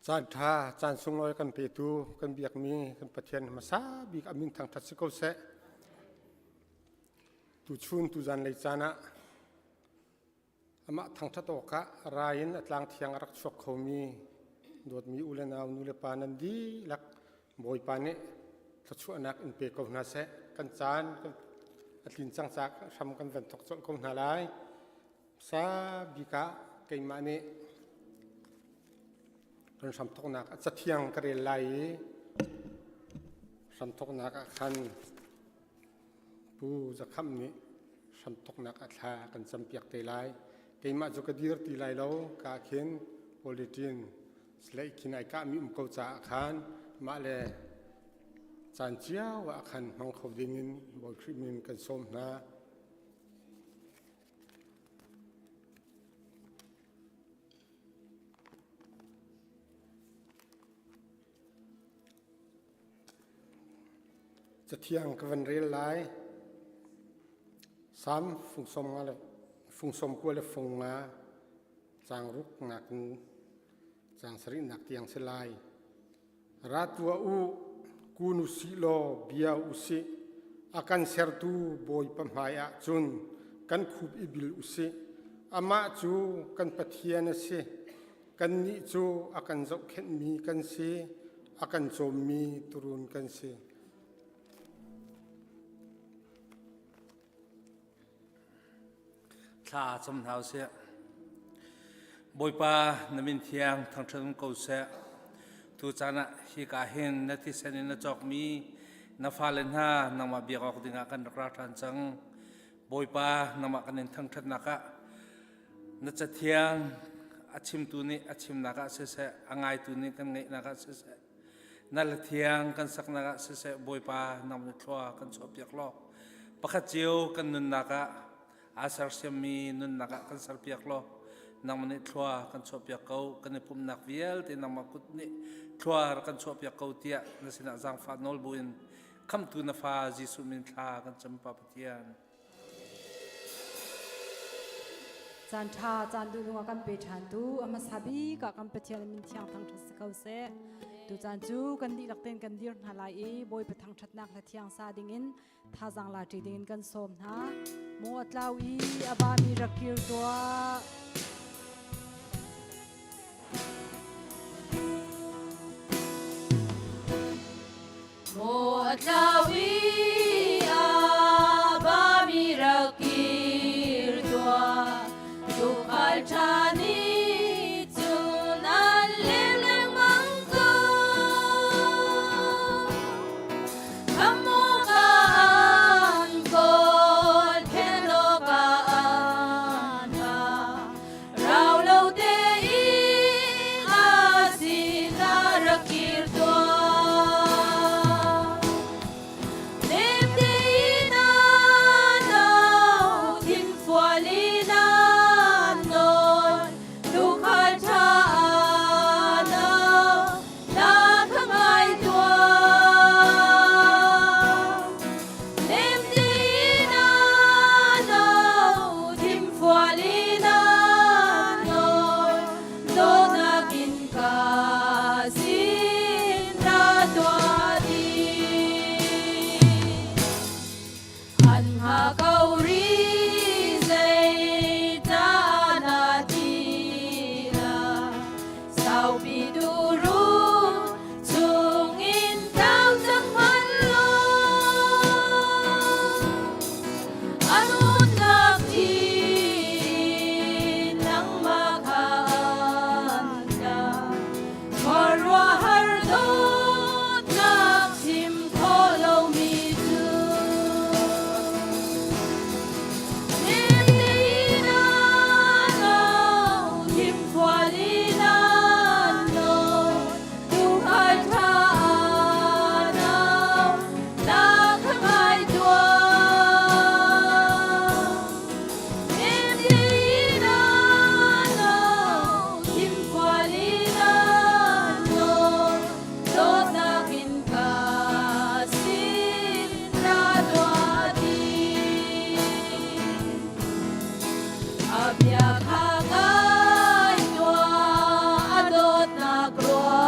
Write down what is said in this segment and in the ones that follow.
จานท่าจานสงลอยกันเปตูกันเบียกมีกันปะเทียนมาซาบีกอามิงทางทัศกเสะตูชุนตูจานเลยจานะอามาทางทัศโตกะรายนอัตลังเทียงรักชกเขามีโดดมีอุเลนาวนุเลปานันดีลักบอยปานะทัศชวนักอินเปกาวนาเสะกันจานกันอัตลินจังสักทำกันเป็นทกศกาวนาลายซาบีกะเก่งมาเนี่ยเราทำทุกนักจะเที่ยงกระเรไลทำทุกนักขันผู้จะคำนี้ทำทุกนักอัฐากันสัมเปียกตีไลเกี่ยมาจุกดีร์ตีไลเรากาเขียนโพลิตินสไลคินัยกามีเขาจะขันมาเลยจันเจ้าว่าขันมังเขาดิ่งินบอยคริมินกันสมนะจะเที่ยงกันเรียนไลสามฟุงสมอะไรฟุงสมกัวเลยฟุงมาจางรุกหนักจางสริหนักเตียงเสลายรัตวอูกูนุสิโลเบียอุสิอาการเสรตูบอยปมายะจุนกันคูบอิบิลอุสิอามาจูกันปะเทียนสิกันนิจูอาการจกเข็นมีกันสิอาการโจมมีตุรุนกันสิข้าสมเท้าเสียบอยปานามินเทียงทางชนกูเสียทุจานะฮิกาเห็นนาทีเซนินจอกมีนาฟาเลนฮานามาเบียกออกดิ่งกันรักทันจังบอยปานามากันทางชนนักะนาจะเทียงอาชิมตุนีอาชิมนักะเสียอ่างไงตุนีกันไงนักะเสียนั่นเทียงกันสักนักะเสียบอยปานำนุทัวกันชอบเบียกล้อปะขัดเจียวกันนุนนักะอาศัยเสียมีนุนนักกันสับเปียกโลนำมันนี่ทัวกันชอบเปียกเขากันในปุ่มนักเวียลที่นำมาคุดนี่ทัวกันชอบเปียกเขาเตี้ยนั่นสินะจังฟ้านอลบุญคำตุนฟ้าจิสุมินทากันจำปาปเทียนจันทาจันดูงกันเปชันดูอามาสาบีกับกันเปเทียนมินเทียงทางทัศเขาเสดูจันจูกันดีหลักเต้นกันดีร์นาลายบอยไปทางชัดนักและเทียงซาดิ่งินท่าจังลาจีดิ่งินกันสมนะมัวตลาวีอาบามีรักกิรตัวมัวตลาวีอาบามีรักกิรตัวทุกอัลชานีBiak hagay tua adot na grua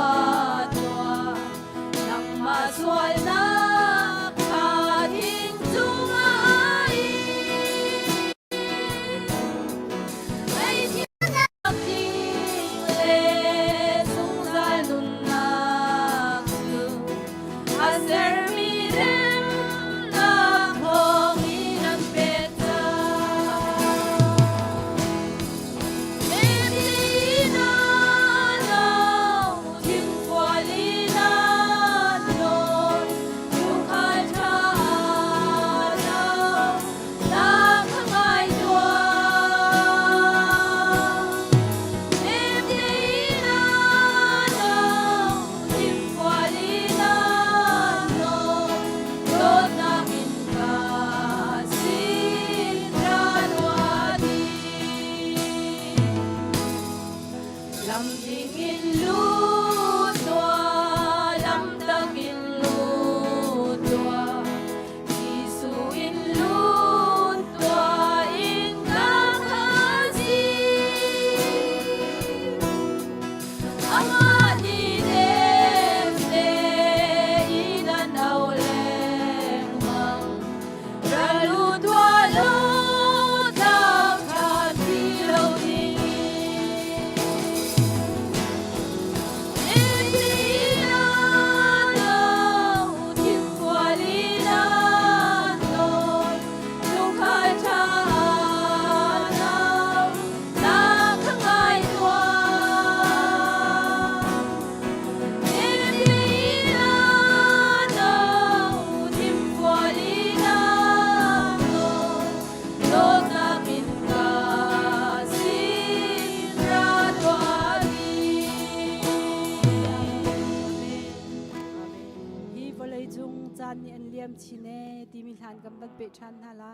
han kan ban pe chan hala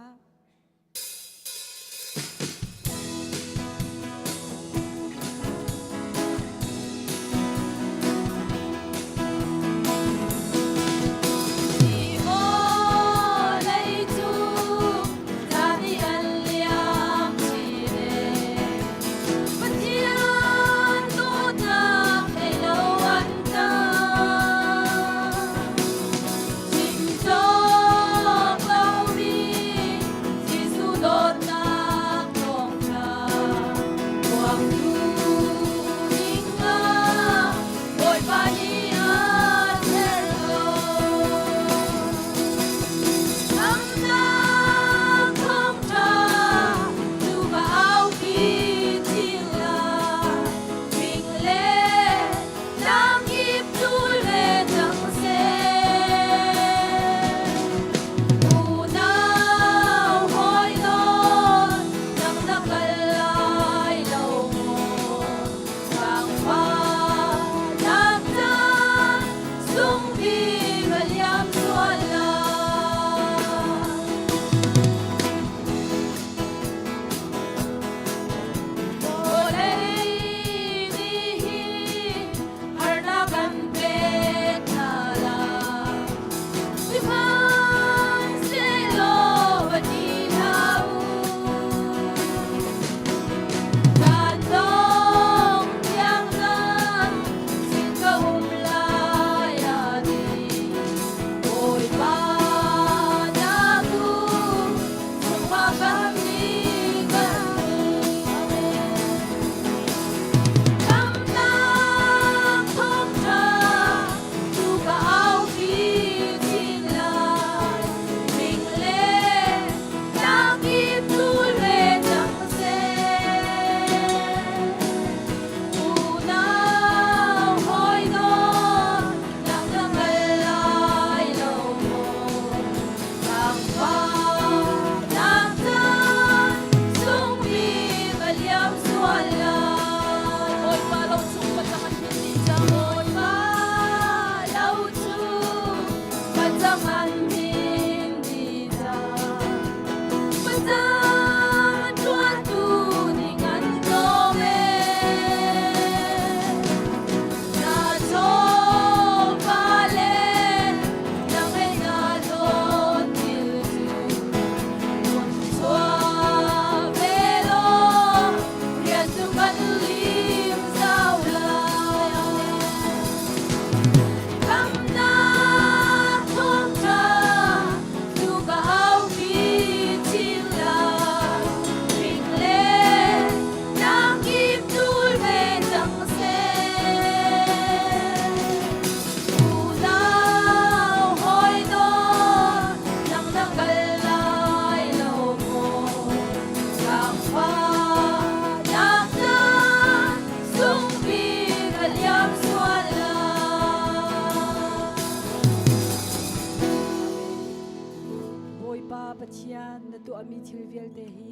mi thilvial te hi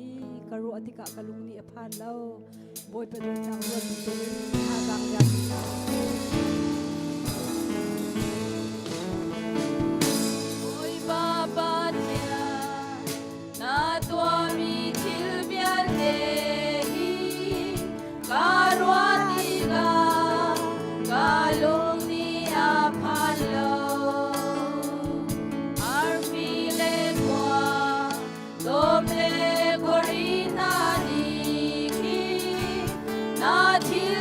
karu atika kalungni aphan lo boy padung nang ruat tu ha gang ya boy baba tia na tua mi thilvial te hi karu atika kalungni aphan lo Hãy subscribe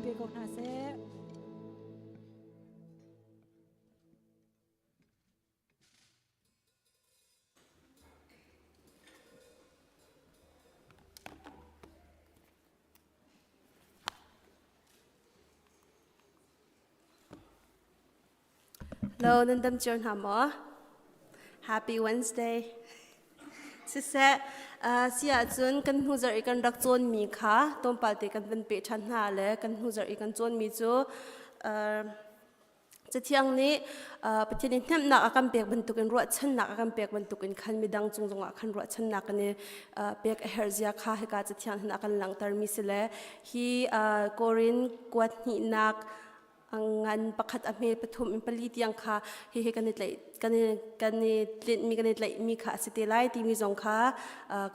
pe ko na se Hello, nandam chon hamo. Happy Wednesday. Sise, siya chun kan huzar ikan rak chon mi kha, tom palte kan ban pe chan ha le kan huzar ikan chon mi chu chatiang ni pathian hnem nak akam pek bantukin ruat chan nak akam pek bantukin khan midang chungzong akhan ruat chan nak ni pek herzia kha heka chatiang hna kan lang tar mi sile hi korin kwat ni nak angan pakhat ame pathum impali tiang kha hi kanit lai kanit mi kanit lai mi kha sitelai ti mi zong kha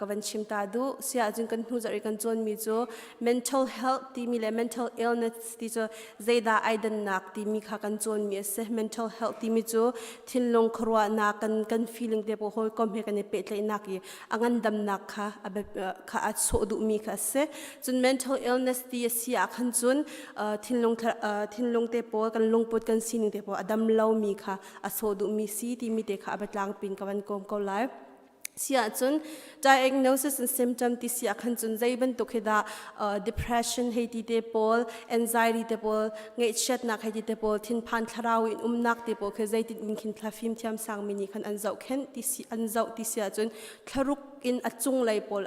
kavan chimta du sia jun kan hu zari kan chon mi chu mental health ti mi le mental illness ti chu zaida aidan nak ti mi kha kan chon mi se mental health ti mi chu thinlong khorwa na kan feeling de bo hoi kom he kan pe tlai nak yi angan dam nak kha kha at so du mi kha se chun mental illness ti sia khan chun thinlong te po kan lungput kan sining te po adam lau mi kha aso du mi si ti mi te kha abatlang pin kawan kom ko lai sia chun diagnosis and symptom ti sia khan chun zaiban to khida depression hei ti te pol anxiety te pol ngai chat nak hei ti te pol thin phan tharau in nak te pol khe zai ti min khin thlafim thiam sang mini khan anzau khen ti si anzau ti sia chun tharuk in achung lai pol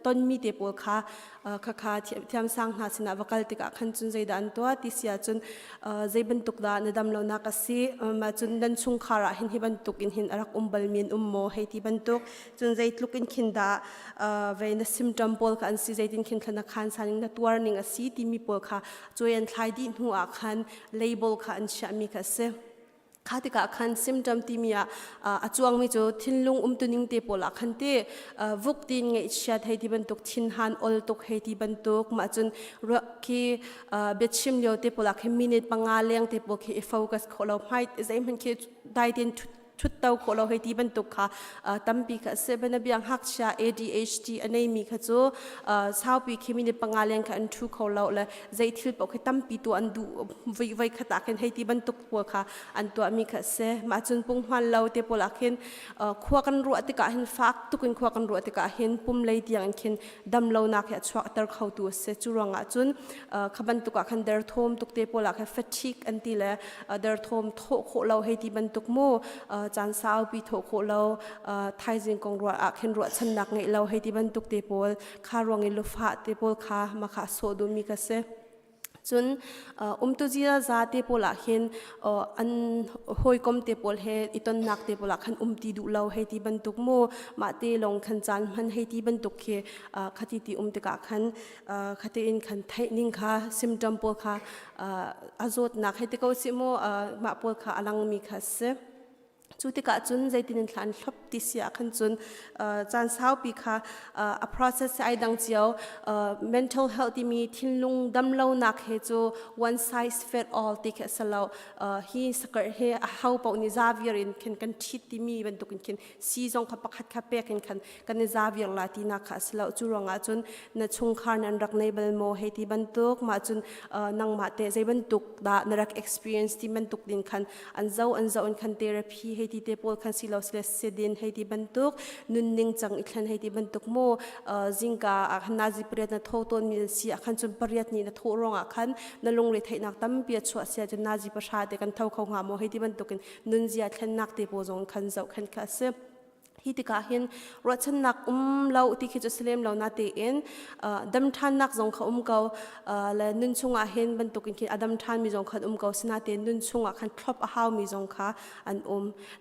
ton mi te pol kha kha thiam sang ha sina vakal tika khan chun zai dan to ti sia chun zaiban tuk da nadam lo na ka si ma chun dan chung khara hin hiban tuk in hin arak umbal min ummo hei ti ban tuk chun zai tluk in khinda ve na symptom pol kan si zai tin khin khana khan saning na warning a si ti mi pol kha choyan thlai di nu a khan label kha an sha mi ka se khatika khan symptom timia achuang mi chu thinlung tuning te pola khan te vuk tin nge chat hei ti ban tuk thin han ol tok hei ti ban tuk ma chun ro ki betchim leo te pola khe minute panga leng te po khe focus kholo mai zai man khe dai tin thut tau kholo hei ti ban tuk kha tampi kha seven biang hak sha ADHD anei mi kha chu saupi khe minute panga leng kha an thu kholo la zai thil po khe tampi tu an du vai khata khen hei ti ban tuk po kha an to mi kha se ma chun pung hwan lo te pola khen khwa kan ru atika hin fak tukin khwa kan ru atika hin pum lei tiang khen dam lo na kha chwa tar khau tu se churanga chun khaban tuka khan der thom tuk te pola kha fatigue anti le der thom tho kho lo hei ti ban tuk mo chan sao pi tho kho lo thai jing kong ro a khen ro chan nak ngai lo hei ti ban tuk te pol kha rong lu fa te pol kha ma kha so du mi ka se chun tu jia za te pola hin an hoi kom te pol he iton nak te pola khan ti du lo hei ti ban tuk mo ma te long khan chan man hei ti ban tuk khe khati ti te ka khan khate in khan thai ning kha symptom pol kha azot nak hei te ko si mo ma pol kha alang mi kha se chutika chun zaitin thlan thlop ti sia khan chun chan sau pi kha a process ai dang chiao mental health mi thinlung dam lo nak he chu one size fit all ti kha salo hi sakar he a how pau ni Xavier in kan thit ti mi ban tukin kin si jong kha pakhat kha pe kan ni Xavier la ti na kha salo chu ronga chun na chung khar nan rak nei bel mo he ti ban tuk ma chun nang ma te zai ban tuk da narak experience ti ban tuk din khan anzau in khan therapy he ti te pol khan silo sedin hei ti bantuk nun ning chang itlan hei ti bantuk mo zinga nazi priat na thoton mi si akhan chun pariat ni na tho ronga khan na longre thai nak tam pia chwa sia jan nazi pasha te kan thau khau nga mo hei ti bantukin nun zia thlan nak te po zong khan zau khan kha se hitika hin rochan nak lo ti khi jerusalem lo na te in dam than nak zong kha ko la nun chunga hin ban tukin ki adam than mi zong khan ko sina te nun chunga khan thlop a haw mi zong kha an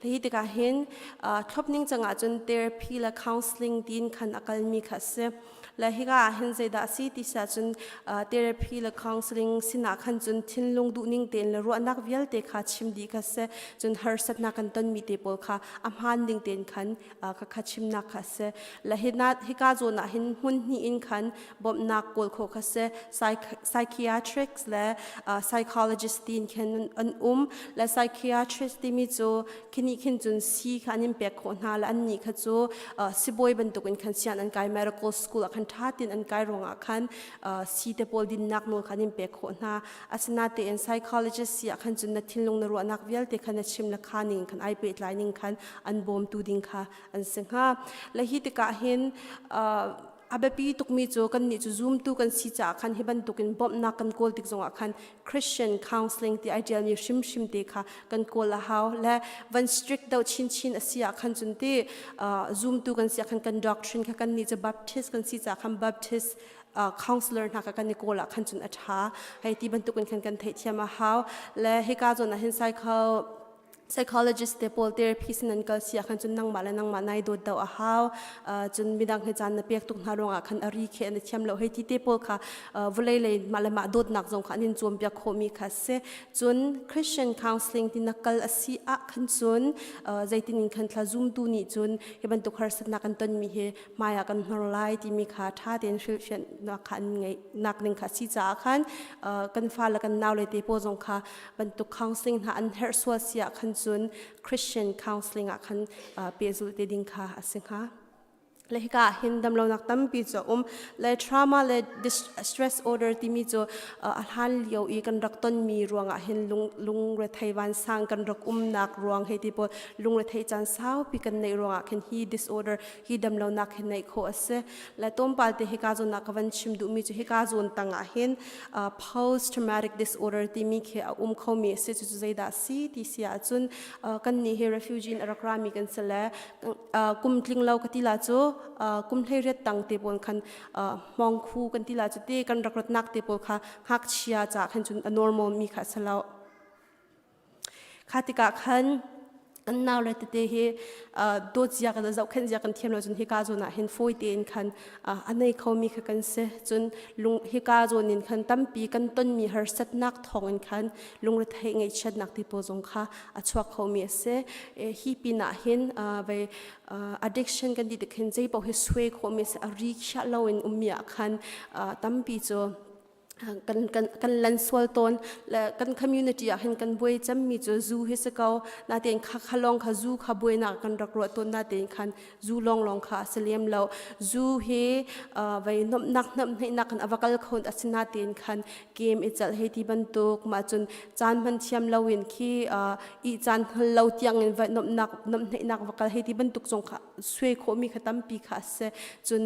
hitika hin thlop ning changa chun therapy la counseling din khan akal mi kha se la higa hin zai da si ti sa chun therapy la counseling sina khan chun thinlung du ning ten la ro anak vial te kha chim di kha se chun har sat na kan ton mi te pol kha amhan ding ten khan ka khachim na kha se la hika zo na hin hun ni in khan bom na kol kho kha se psychiatrics le psychologist tin khan an la psychiatrist ti mi zo kini khin jun si khanin pe kho na la an ni kha zo siboi ban tukin khan sian an kai medical school khan thatin an kai ronga khan si te pol din nak no khanin pe kho na asna te en psychologist si khan jun na thinlung na ro nak vial te khan chim la khaning khan ai pe lining khan an bom tu ding kha an singha la hi te ka hin abapi tukmi cho kan ni chu zoom tu kan si cha khan hiban tukin bom na kan kol tik zonga khan Christian counseling ti ideal mi shim te kha kan kol la haw la van strict do chin asia khan chun te zoom tu kan sia kan doctrine kha kan ni cha baptist kan si cha khan baptist counselor na ka kan ni kola khan chun atha hai ti ban tukin kan thei thiama haw la he ka zo na hin psychologist te pol therapy sin an kal sia khan chun nang ma nai do daw a haw chun midang he chan na pek tuk na ronga khan ari khe an thiam lo he ti te pol kha volei le malama dot nak jong kha nin chom pya khomi kha se chun Christian counseling ti nakal asi a khan chun zaitin in khan thla zoom tu ni chun he ban tuk har sat na kan ton mi he maya kan norlai ti mi kha tha ten shil na khan ngai nak ning kha si cha khan kan fa la kan naw le te po jong kha ban tuk counseling na an her so sia khan chun Christian counseling a khan pezul te ding kha asingha lehika hindam lo nak tam pi cho le trauma le stress order ti mi cho alhan yo I kan rakton mi ruanga hin lung re thaiwan sang kan rak nak ruang he ti po lung re thai chan sau pi kan nei ruanga khen hi disorder hi dam lo nak hen nei kho ase la tom pal te hika zo nak van chim du mi cho hika zon tanga hin post traumatic disorder ti mi khe kho mi se chu zaida si ti sia chun kan ni he refugee in arakrami kan sala kum tling lo katila cho kum thei ret tang te pon khan mong khu kan tila chute kan rakrat nak te pol kha hak chia cha khan chun normal mi kha salo khatika khan kan naw le te he do chia kan zau khan ja kan thiam lo chun he ka zo na hen foi te in khan anei khomi kha kan se chun lung he ka zo nin khan tampi kan ton mi har sat nak thong in khan lung re thai ngai chat nak te po jong kha achwa khomi se hi pi na hin ve addiction kan di de khen jei po he sway khomi se ari kha lo in umya khan tampi cho kan lan swal ton la kan community a hen kan boi cham mi cho zu he sakau na ten kha khalong kha zu kha boi na kan rak ro ton na ten khan zu long kha selem lo zu he vai nom nak nei nak kan avakal khon asina ten khan game ichal he ti ban tok ma chun chan man thiam lawin khi I chan lo tiang in vai nom nei nak vakal he ti ban tuk chong kha sway kho mi khatam pi kha se chun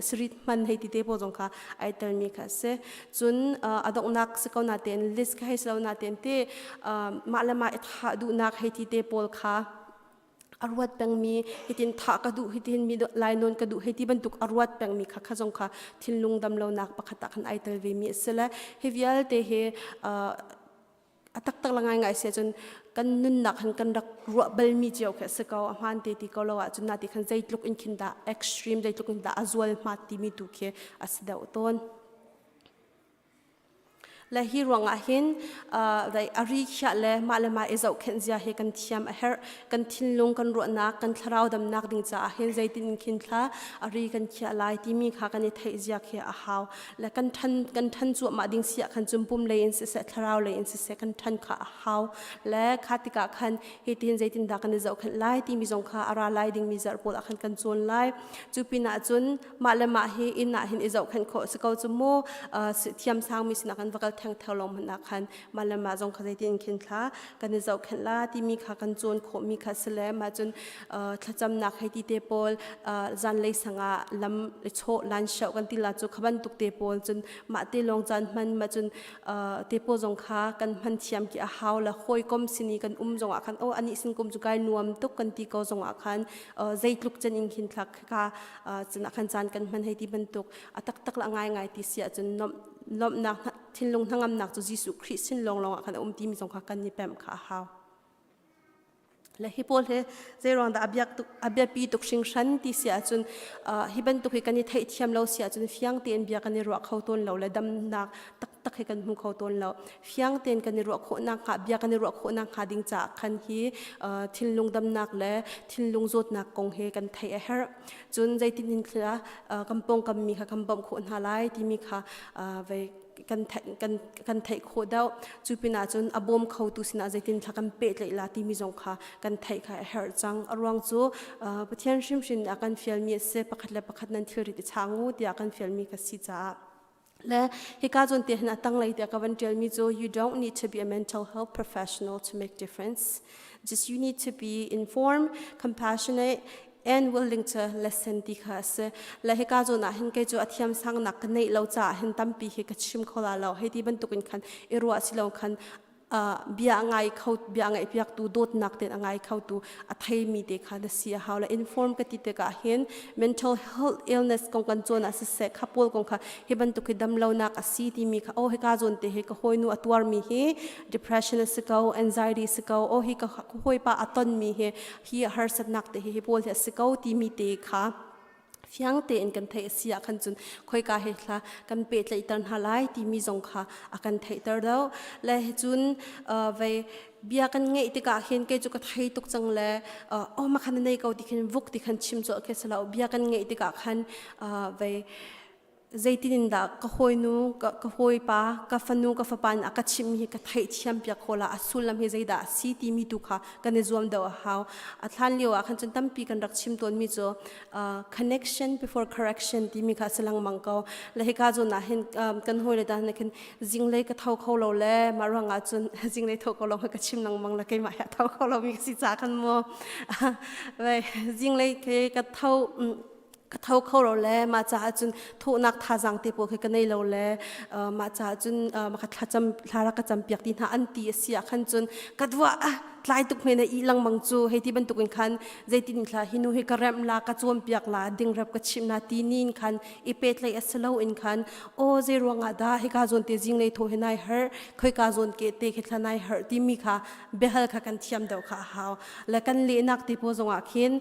srit man he ti te po jong kha ai tar mi kha se chun adok nak se ko na ten list kha he lo na ten te malama tha du nak he ti te pol kha arwat peng mi hitin tha ka du hitin mi lai non ka du heti ban tuk arwat peng mi kha jong kha thinlung dam lo nak pakhata khan ai tar ve mi sela hevial te he atak langai ngai se chun kan nun nak han kan rak ro bal mi jiao kha se ka han te ti ko lo wa chun na ti khan zait luk in khinda extreme zait luk in da azwal ma ti mi tu khe asda ton la hi ronga hin dai ari kha le malama ezau khen zia he kan thiam a her kan thinlung kan ro na kan tharau dam nak ding cha hen zaitin khin thla ari kan khia lai ti mi kha kan thei zia khe a haw la kan than chu ma ding sia khan chumpum le in se tharau le in se kan than kha a haw la khatika khan he tin zaitin da kan zau khan lai ti mi jong kha ara lai ding mi zar pol a khan kan chon lai chupina chun malama he in na hin ezau khan kho se kau chu mo thiam sang mi sina kan vakal thang thalom na khan malama jong khazai tin khin thla kan zau khan la ti mi kha kan chon kho mi kha sele ma chun thacham na khai ti te pol zan lei sanga lam cho lan shau kan ti la chu khaban tuk te pol chun ma te long chan man ma chun te po jong kha kan man thiam ki a haw la khoi kom sini kan jong a khan o ani sin kum chu kai nuam tuk kan ti ko jong a khan zaitluk chen in khin thak kha chun a khan chan kan man hei ti ban tuk atak la ngai ti sia chun lom nak thinlung thangam nak chu Jesu Christ sin long khan ti mi jong kha kan ni pem kha haw la hipol he zerong da abya pi tuk sing shan ti sia chun hiban tuk hi kan ni thei thiam lo sia chun fiang ten bia kan ni ro khau ton lo le dam nak tak ตักให้กันมุขต้นแล้วเฟียงเต็นกันในรัวโคนักหาเบียกันในรัวโคนักหาดิ่งจากคันฮีทินลุงดำนักและทินลุงโจดนักกงเฮกันไทยเฮร์จนใจตินินคลากำปงกำมีค่ะกำบมโคนหาไลที่มีค่ะไปกันไทยโคดาวจูปินาจนอบมเขาตุสินาใจตินทักกันเป็ดเลยละที่มีจงค่ะกันไทยค่ะเฮร์จังอรวงจูปะเทียนชิมชินอาการเฟียลมีเสปะขัดและปะขัดนันเทียริติช้างงูที่อาการเฟียลมีกัสิจ้าและฮิกาจนเตียนตั้งเลยที่อาการเฟียลมีจู you don't need to be a mental health professional to make difference just you need to be informed compassionate and willing to listen ที่ค่ะเสและฮิกาจนเห็นแก่จูอธิยมสังนักในเราจะเห็นตั้มปีฮิกชิมเขาเราให้ที่บรรทุกกันเอรัวสิเราคันเบียงไงเขาเบียงไงเบียกตูโดดนักเต็นไงเขาตูอัฐยมีเด็กค่ะเสียหาวและ inform กันที่เด็กเห็น mental health illness ของกันจนอาศัยเสกขับปวลของค่ะให้บรรทุกดำเรานักอาศัยที่มีค่ะโอ้ให้กาจนเตะให้ก็หอยนูอัตวารมีเฮ depression สกาว anxiety สกาวโอ้ให้ก็หอยปะอัตนมีเฮที่ heart สนักเตะให้ปวลสกาวที่มีเด็กค่ะเฟียงเตนกันไทยเสียขันจุนคอยกาเหตุละกันเป็ดเลยตันหาไลที่มีจงค่ะอากันไทยตระและจุนไปเบียกันไงที่กาเห็นแกจุกไทยตุกจังเลยโอ้มาขันในเกาที่ขันวุกที่ขันชิมโจเกสลาวเบียกันไงที่กาขันไปใจตินดาก็หอยนูก็หอยปาก็ฟันนูก็ฟันปันอากัชิมเฮก็ไทยเทียมเปียกโคลาอสุลำเฮใจดาสีที่มีตุค่ะกันในรวมเดาหาวอัฐานเลียวขันจนตั้มปีกันรักชิมตัวมีโจconnection before correction ที่มีค่ะสลังมังเกาและให้กาจนน่ะเห็นกันหอยเลยด้านนี้กันจิงเลยก็เท่าเขาเราแล้วมารังอาจนจิงเลยเท่าเขาเราให้ก็ชิมนังมังละกันมาเท่าเขาเรามีสิจ้ากันมัวไปจิงเลยก็เท่าก็เท่าเขาเราแล้วมาจากจุนทุนักท่าจังเตปคือกันในเราแล้วมาจากจุนมาขัดจำลารักจำเปียกดินหาอันตีเสียขันจุนกัดว่าลายตุกเมนอีลังมังจูให้ที่บรรทุกคันใจตินคลาหินูให้กระเรมลากระจวมเปียกลาดิ่งรับกระชิมนาตีนินคันอีเป็ดเลยอัสลาวอินคันโอ้เจรวงอาดาให้กาจนเตจิงเลยโทให้นายเฮอร์ค่อยกาจนเกตเตคิดละนายเฮอร์ที่มีค่ะเบลค่ะกันเทียมเดาค่ะหาวและกันเลี้ยนักที่โพสงอาคิน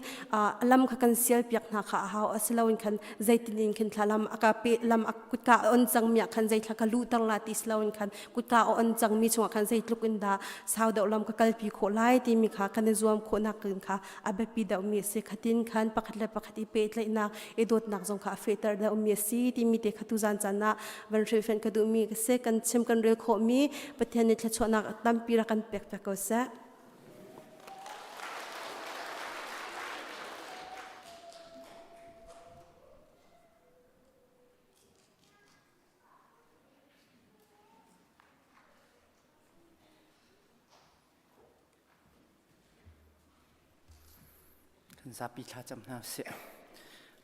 ลำค่ะกันเสียเปียกนาค่ะหาวอัสลาวอินคันใจตินินคันลำอากาเปลำกุดกาอ่อนจังเมียคันใจทะกลูตังลาติสลาวอินคันกุดกาอ่อนจังมีชงคันใจลุกอินดาสาวเดาลำค่ะกัลปีโคไลที่มีค่ะกันในรวมคนนักกินค่ะอาเบปีดาวมีเสกขัดินคันปักเล็บปักที่เป็ดเลยนักเอดดนักจงค่ะเฟเตอร์ดาวมีสีที่มีเด็กขัดุจันจันนะวันเรียนกันดูมีเสกกันเชื่อมกันเรียลโคมีประเทศนี้จะชวนนักตั้มปีรักันเปียกก็เสะซาปิชาจำนาเส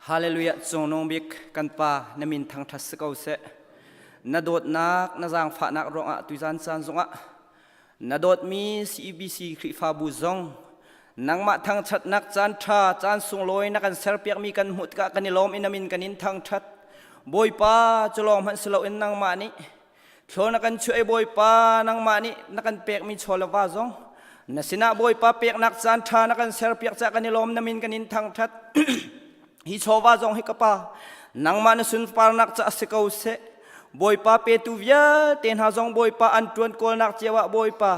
ฮาเลลูยาจงนงบิกกันปานมินทางทัศกเอาเสนดดนักนจางฝานักรองอะตุจันซันจงอะนดดมี CEBC คริฟาบูจงนังมาทางชัดนักจันทราจันสุงลอยนักกันเซลเปียกมีกันหุดกะกันนิลอมอินามินกันนินทางชัดบอยป้าจะลองหันสลาอินนังมานี่โชนักกันช่วยบอยป้านังมานี่นักกันเปียกมีโชลวาจงนัสินาบอยป้าเปียกนักจันทรานักกันเซลเปียกจากกันนิลอมนามินกันนินทางชัดฮิโชวาจงฮิกป้านังมานสุนปานักจะสกาวเสบอยป้าเปตูเวียเต็นหาจงบอยป้าอันตรวนโกลนักเจ้าบอยป้า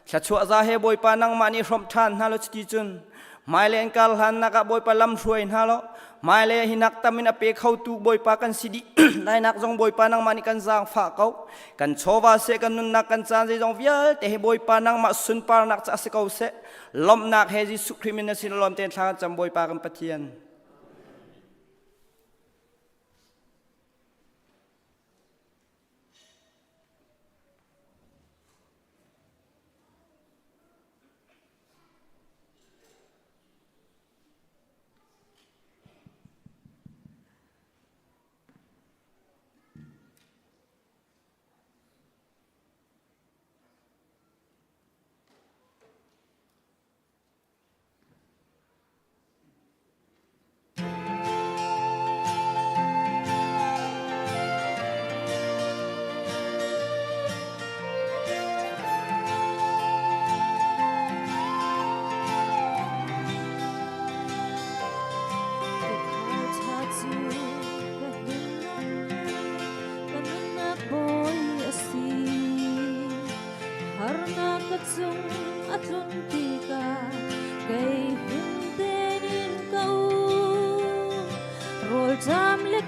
ชัดชัวซาเฮบอยป้านังมานี่รวมทานฮัลโหลจิจุนไม่เลนกัลฮันนักบอยป้าลำช่วยฮัลโหลไม่เลหินักตามินาเปเข้าตูบอยป้ากันสิดีได้นักจงบอยป้านังมานี่กันจางฝากเขากันโชวาเสกันนุนนักกันจางจงเวียแต่เฮบอยป้านังมาสุนปานักจะสกาวเสล้มนักเฮจิสุคริมินสินล้มเต็นทางจำบอยป้ากันปะเทียน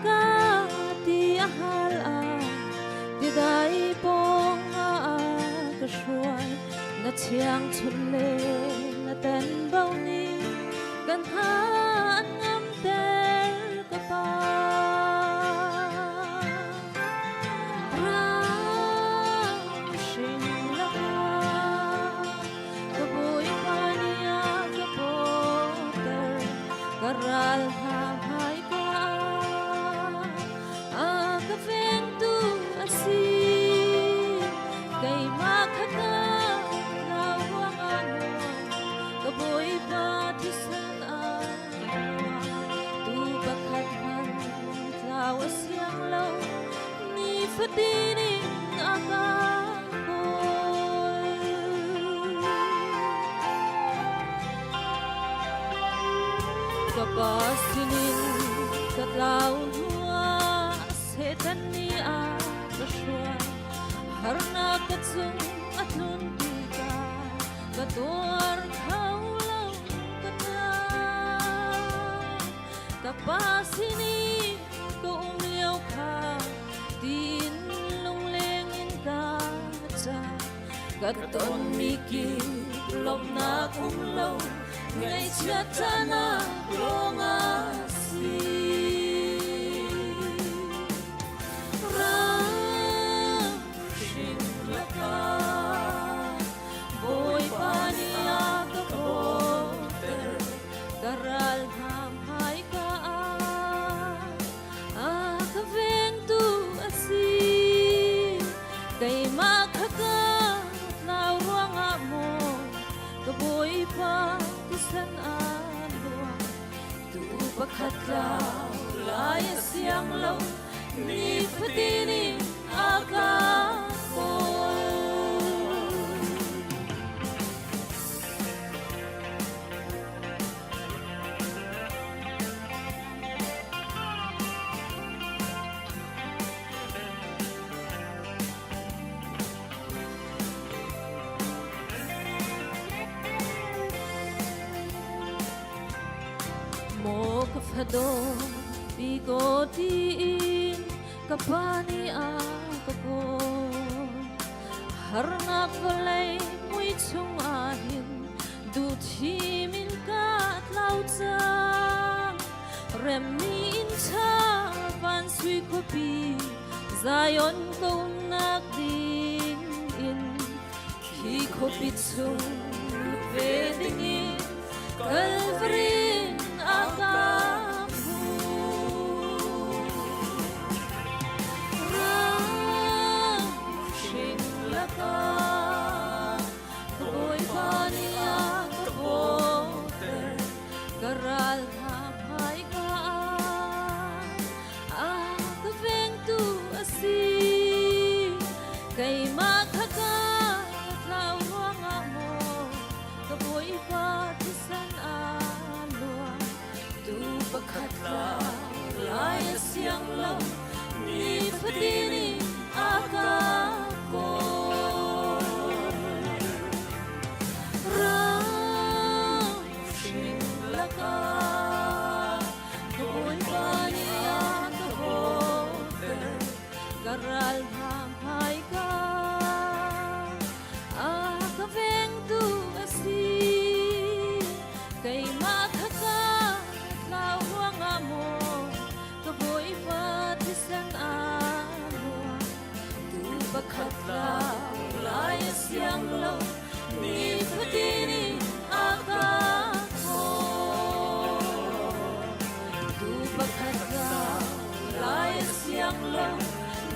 ka ti ahal a ti dai pong a ka shuai na chiang chun le na ten bao ni kan han ngam ter ka pa Karal hai ka ka veng tu asi kay makaka lawang ano ka boy pa tisan tu bakat man tawas yang law ni fatini aka Kapasinin katlaun hua setan ni a kashuan harna katsung atun tuka katuar kaulau kata kapasini ko umliaw ka din lunglengin ka cha katon miki lom na kumlaw ngay chia na ronga si ram shin laka boy pania ka boter daral ham hai ka ka veng tu asi kay makaka na ronga mo ka boy pa san anwa tu pakhatla laya siang law ni fatini aka mo kafado bigo diin kapani ako harna kalay mo'y chung ahin du thimin kat lautsang remin cha van sui kopi zayon ko nagding in ki kopi chung vedingin kalvarin agamu ram shin laka boy pania kaboter karal hai ka kaveng tu asi kay makaka tlawang mo kaboy pa tisan Pakhatla laya siang law ni fatini aka ko ram shin laka boy pania ka boter karal hai ka kaveng tu asi kay makaka mo kaboy patisan ano tu pakhatla laya siang law ni fatini aka ko tu pakhatla laya siang law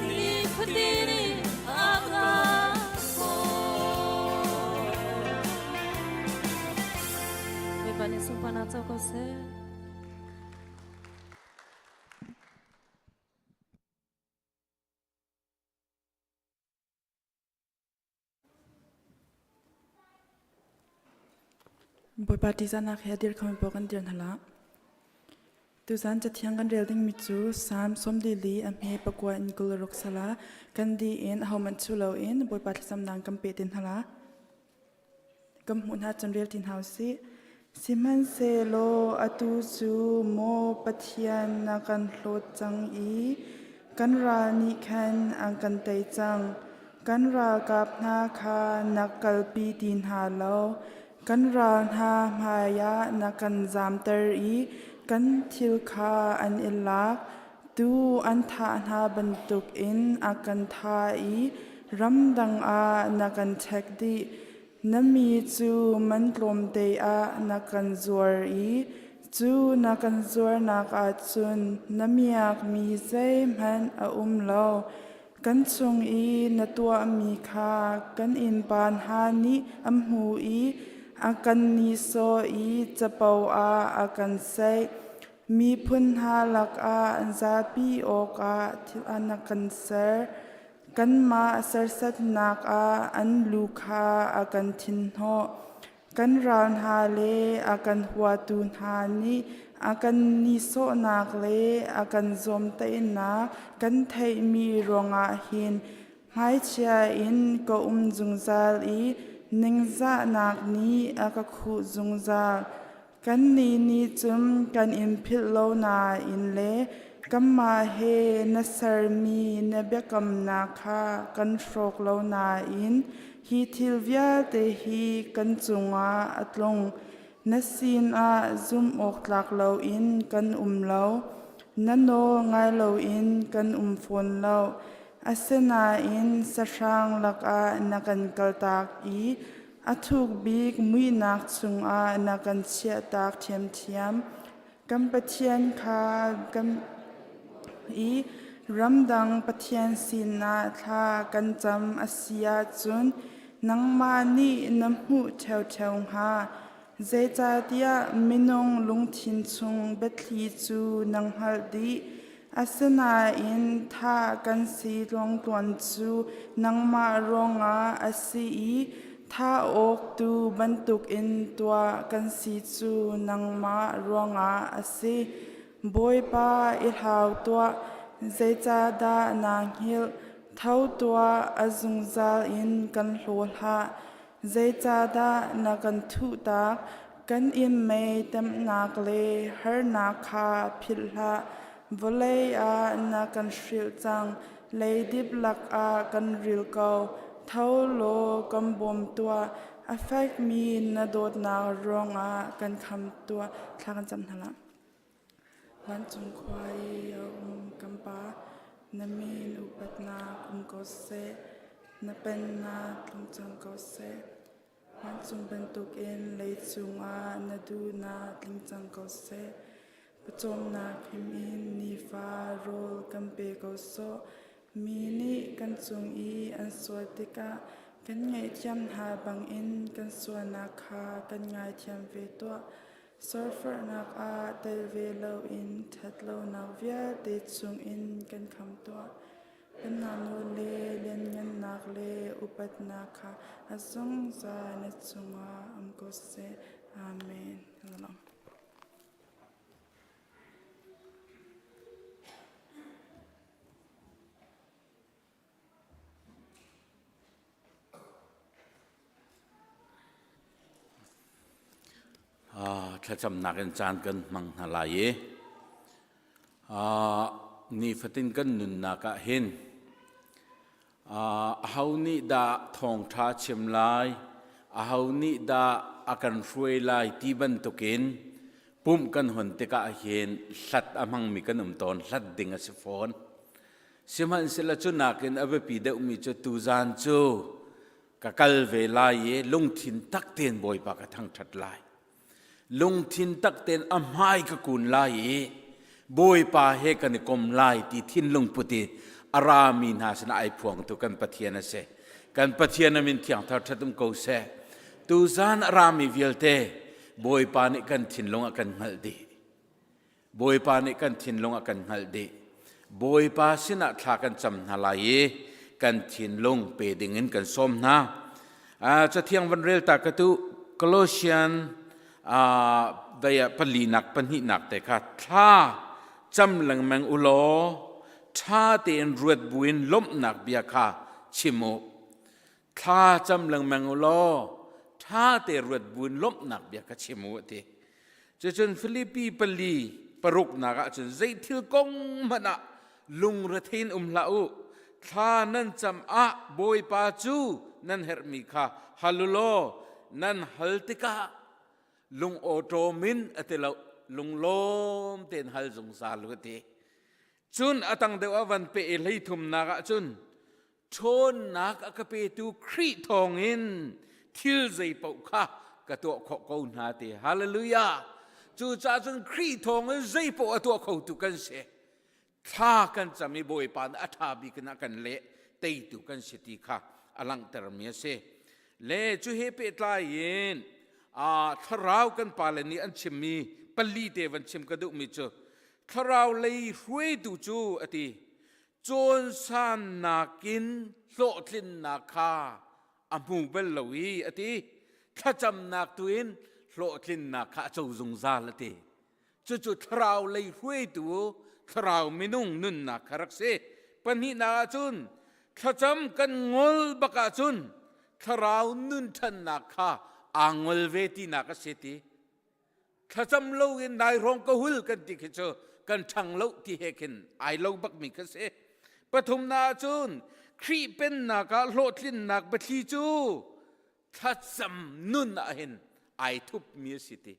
ni fatini aka ko may panisong panataw ko sir Boy partisan nak hadir kami pokan dir nhala. Tuzan jathiang kan relding michu sam som dili am he pakwa in kulorok sala kan di in hauman chulo in boy partisam nang kam pe tin hala. Kam munha chan rel tin hausi สิมันเซโลอตูจูโมปะเทียนนักันโลดจังอีกันรานิคันอังกันไตจังกันรากับนาคานักกัลปีตินหาโลกันราหาหายะนักันจามเตอร์อีกันทิลคาอันอิลลักตูอันทาหาบันตุกอินอากันทาอีรัมดังอานักันเทกดีนมีจูมันกลมเตอานักันจวรอีจูนักันจวรนักอาจุนนมียกมีใจมันอาโลกันชงอีนตัวมีคากันอินปานฮานิอัมหูอีอากันนิโซอีจะเปาอากันเซมีพุนฮาลักอาซาปีโอกอาทิอานักันเซกันมาเสรสัตนักอันลูกาอากันทินโฮกันรานฮาเลอากันหัวตูนฮานีอากันนิโซนักเลอากันจอมเตนักกันไทยมีรองอาหินไม่เชียอินก็จุงซาลีนิงซานักนี้อากคุจุงซากันนี้จุมกันอิมพิลโลนาอินเลกัมมาเฮนัสร์มีเนเบกัมนาคากันโชกโลนาอินฮีทิลเวียเตฮีกันจุงอาอัตลงนัสซินอาซุมอกหลักโลอินกันโลนันโนไงโลอินกันฟอนโลอาเซนาอินสช่างหลักอานักันกัลตากอีอาทุกบีกมุยนักจุงอานักันเชียตากเทียมกัมปะเทียนคากัมอีรัมดังปะเทียนสินาทากันจำอาเซียจุนนังมานีน้ำหูเทวหาเจจาเดียมินงลุงทินชุงเบทลีจูนังฮัลดีอาสนาอินทากันสีลงตวนจูนังมารองอาสีทาอกตูบันตุกอินตัวกันสีจูนังมารองอาสีบอยปาอิหาวตัวเจจาดานางฮิลเท่าตัวอาจุงซาอินกันโหลหะเจจาดานักันทุตากกันอิมเมเต็มนักเลฮาร์นาคาพิลหะวเลอานักันชิลจังเลดิบลักอากันริลเกาเท่าโลกันบอมตัวอาเฟกมีนโดดนารองอากันคำตัวทากันจำทันละวันจงควายยากัมปานมีนอุปัตนาโกเซนเป็นนาลุงจังโกเซวันจงเป็นตุกเอ็นเลยจุงนดูนาลุงจังโกเซปจมนาคิมอินนิฟาโรลกัมเปโกโซมีนิกันจงอีอันสวติกะกันไงเทียมหาบังอินกันสวนาคากันไงเทียมเวตัวsurfer nak tel ve lo in that lo nak via te chung in kan kham to kan na no le len ngan nak le upat na kha azong za na chunga am ko se amen lamถ้าจำนักกันจานกันมังหลายนี่ฟัตินกันนุนนักเห็นเฮานี่ดาทองท้าเชียมลายเฮานี่ดาอาการช่วยลายที่บันตุกินปุ่มกันหนติกะเห็นสัตอามังมีกันตอนสัตดิ่งสิฟอนสิมันสิละจุนักกันเอาไปปีเดอุมิจตูจานจูกะกัลเวลายลงทินตักเตียนบ่อยปากทั้งทัดลายลงทินตักเต็นอำไห้กกุนลายบอยปาเฮกันกมลายที่ทินลงปุติอารามีนาสนาไอพวงตุกันปะเทียนเสกันปะเทียนมินเทียงทัดทัดตุมโกเสตูซานอารามีเวลเตบอยปานิกันทินลงกันหัลดีบอยปานิกันทินลงกันหัลดีบอยปาสินะทากันจำนาลายกันทินลงเปดิงินกันส้มนะจะเที่ยงวันเรลตากตุโคลอสเซียนได้ปลีนักปนินักแต่ค่ะถ้าจำหลังแมงอุโลถ้าเตียนรวดบุญล้มหนักเบียค่ะชิโมถ้าจำหลังแมงอุโล ท่าเตรวดบุญลบหนักเบียกชิมูเตจนฟิลิปปีปลีปรุกนักจนใจทิลกงมันอะลุงระเทนลาอุท่านั้นจำอะบอยปาจูนั่นเฮรมิคาฮัลโลนั่นฮัลติกาลุงโอโตมินอติลาลุงลมเต็นฮัลจงซาลุเตจุนอตังเดววันเปเอลให้ทุมนักจุนชนนักกะเปตูครีทองอินทิลใจปกค่ะกะตัวขอกูนาเตฮาเลลูยาจู่จ้าจนครีทองใจปกตัวเขาตุกันเสท่ากันจะมีบอยปานอัฐาบิกนักกันเละเตยตุกันเสติค่ะอลังเตรเมียเสเละจู่เฮเปตลายเย็นทราวกันปาเลนีอันชิมีปลีเตวันชิมกระดุมิจูทราวเลยรวยตูจูอติจนสานนากินโลทินนาคาอามูเบลลวีอติถ้าจำนักตัวเองโลทินนาคาจูจงซาลติจู่ทราวเลยรวยตัวทราวมินุ่งนุนนาคารักเซปนินาจุนถ้าจำกันงอลบักจุนทราวนุนทันนาคาอังวลเวทีนักเสติถ้าจำเราเห็นนายรองก็หุ่นกันติเจอกันทังเราที่เห็นไอเราบักมีกันเสปฐุมนาจุนครีเป็นนักโลดลินนักบัตรีจูถ้าจำนุนเห็นไอทุบมีสิติ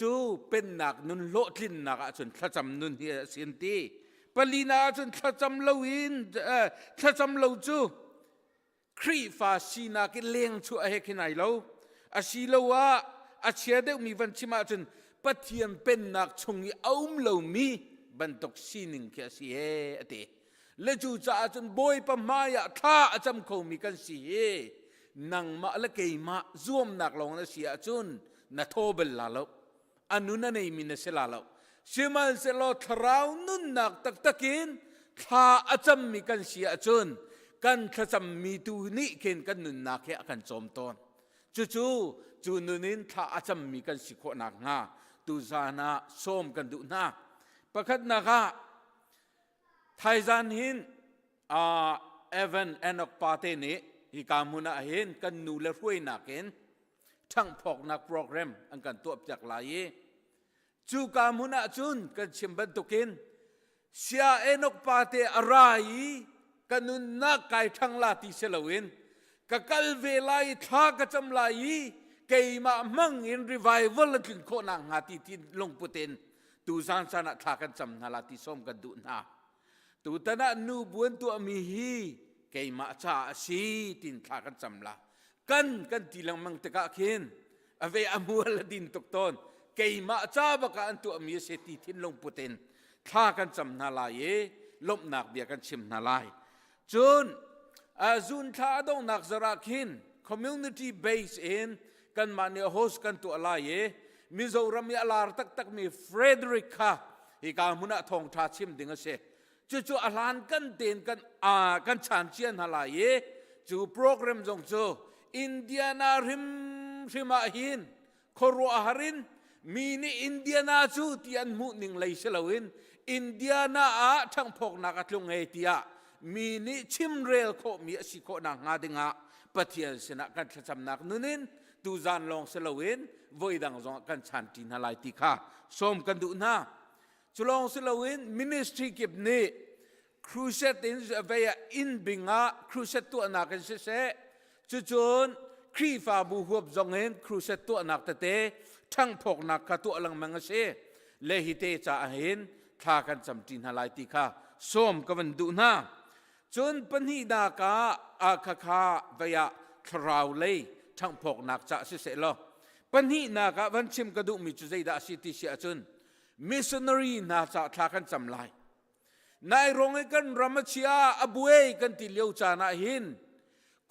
จู่เป็นนักนุนโลดลินนักจนถ้าจำนุนเฮียสินตีปลีนาจนถ้าจำเราเห็นถ้าจำเราจูครีฟาชีนากิเลี้ยงชัวเฮกินไอเราอาชีเราว่าอาเชียเดมีวันชิมาจนปะเทียนเป็นนักชงเอาเรามีบันตกซีนิงแค่สิเฮอติและจู่จ้าจนบอยปะมายะท่าจำเขามีกันสิเฮนังมาละเกยมาร่วมนักลงนะเสียจนนาโทเบลลาเราอันนู้นนั่นเองมีนะเสลาเราเชื่อมันเสลาทราวนุ่นนักตักตะกินท่าจำมีกันเสียจนกันขจำมีตูนี่เข็นกันนุนนักแค่กันจอมตอนจู่นุนินท่าจำมีกันสิโคนักงาตูซานาส้มกันดุนาประคัดนักไทยจานหินเอเวนแอนอกปาเตนี่ฮิกามุนาเห็นกันนูเลรวยนักเห็นทั้งพอกนักโปรแกรมอันกันตัวจากลายจูกามุนาจุนกันชิมบันตุกินเสียเอนอกปาเตอะไรกันนุนนักไก่ทั้งลาติเซลวินกัลเวลัยท่ากระจำลายเกยมามั่งอินรีไวเวลถึงโคนางหาติทินลงปุเตนตูซานสนะท่ากันจำนาลาติส้มกันดุนาตูตนะนูบวนตัวมีฮีเกยมาชาชีตินท่ากันจำละกันทีลังมังตะกะเคนอเวอมัวละดินตกตอนเกยมาชาบกันตัวมีเสติทินลงปุเตนท่ากันจำนาลายลบนักเบียกันชิมนาลายจนจุนท่าดงนักจราคิน community based in กันมาเนี่ยโฮสกันตัวอะไรมิโซรามีอลาร์ตักมีเฟรเดริกาอีกามุนะทองท่าชิมดึงเสจู่อลานกันเต็นกันชานเชียนอะไรจู่โปรแกรมจงจู่อินเดียนาริมาหินโครัวฮารินมีนี่อินเดียนาจู่ที่อันมุนิงเลยเชลวินอินเดียนาทั้งพกนักลุงเอติยามีนี่ชิมเรลโคมีสิโคนักงาดิงะปะเทียนสนะกันจำนักนุนินตูจานลองเซลวินวยดังจงกันชันตินอะไรติค่ะส้มกันดูนะจุลองเซลวินมินิสทรีเก็บนี่ครูเซตอินเวียอินบิงะครูเซตตัวนักกันเสจุนครีฟาบูฮวบจงเห็นครูเซตตัวนักเตะทั้งพกนักกัตัวลังมังเสเลหิเตจะเห็นท่ากันจำตินอะไรติค่ะส้มกันดูนะจนปนิดากาอาคาเวียคราวเลยทั้งพกนักจะเสียแล้วปนินากาวันชิมกระดูมิจุใจดาสิติเสียจนมิสเนอรีน่าจะท่ากันจำลายนายรงกันรามเชียอบุเอกันติเลียวจานาหิน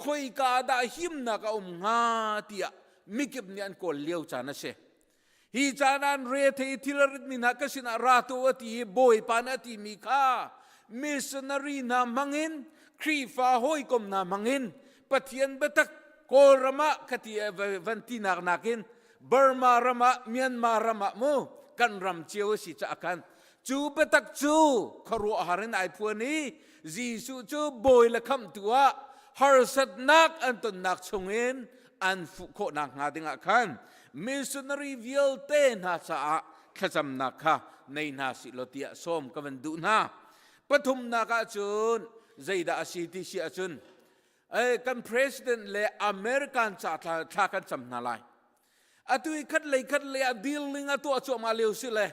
คอยกาดาหิมนักงาติยมิกิบเนียนโกเลียวจานะเชฮีจานันเรเททิลริดมินักสินาราตัวติบอยปานติมิคามิสนารีนามังอินครีฟาหอยกมนามังอินปะเทียนเบตักโกรมะคติวันตินักนักินเบอร์มารมะเมียนมารมะมูกันรำเจียวสิจะกันจูเบตักจูครัวหารินไอพวนี้จีสูจูบอยละคำตัวฮาร์สัดนักอันตุนักชงอิน อันฟุโคนักงาดิงะคันมิสนารีวิลเต้นาสะขจำนักค่ะในนาสิโลติยะส้มกันวันดูนาปฐุมนักจุนใจดาสิติสิจุนกันประธานเลอเมริกันจะทากันจำนาไลอตุยคัดเลยดีลลิงอตัวจวมาเลี้ยวสิเลย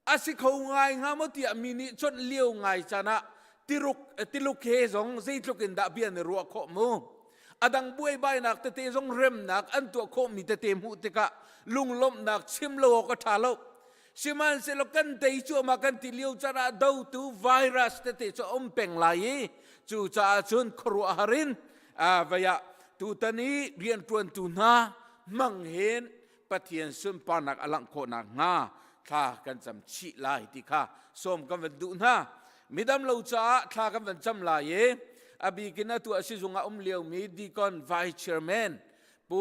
อาศิเขาไงงามติอามินิจนเลี้ยวไงจานะติลุกเฮซงใจลุกินดาเบียนรัวโคมูอดังบุยใบนักเตะซงเร็มนักอันตัวโคมีเตะมุติกะลุงล้มนักชิมโลก็ทาโลชิมันเสลกันเตยจัวมากันติเลี้ยวจานะดาวตูไวรัสเตะจัวเป็งไหลจู่จ้าจุนครัวหารินวายตูตันนี้เรียนตวนตูนามังเห็นปะเทียนซุมปานักอลังโคนักงาทากันจำชีลายที่ข้าส้มกันวันดูนามิดำเราจ้าทากันวันจำลายอบีกินตัวสิจงอาเลี้ยวมีดีกอนไวเชอร์แมนปู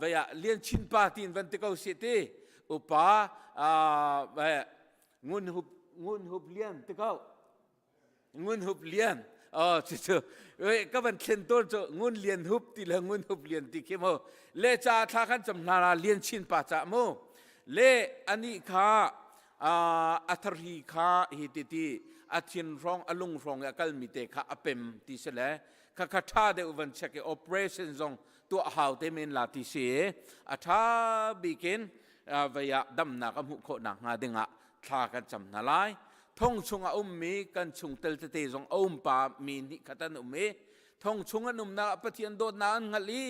วายเลียนชินปาตินวันที่เขาเสียทีอุปาวายงุนหุบเลียนที่เขางุนหุบเลียนจู่ก็มันเขียนต้นจู่งุนเลียนหุบที่ละงุนหุบเลียนที่เข้มเลจ่าทากันจำนาลาเลียนชินปาจ่าโมเลอันนี้ข้าอัตรีข้าฮิติตีอาทินร้องอลุงร้องยากัลมิเตข้าอเปมที่เสลข้าข้าท่าเดอุบันเช็คโอเปอเรชั่นซงตัวหาวเตมินลาติเสียอาท่าบิกินวายดำนักมุขโคนักงาดิงะทากันจำนาลายท่องชงอุ้มมีกันชงเตลเตซงอุ้มปามีนิขัตันอุ้มมีท่องชงนุ่มนาปะเทียนโดนนานงลี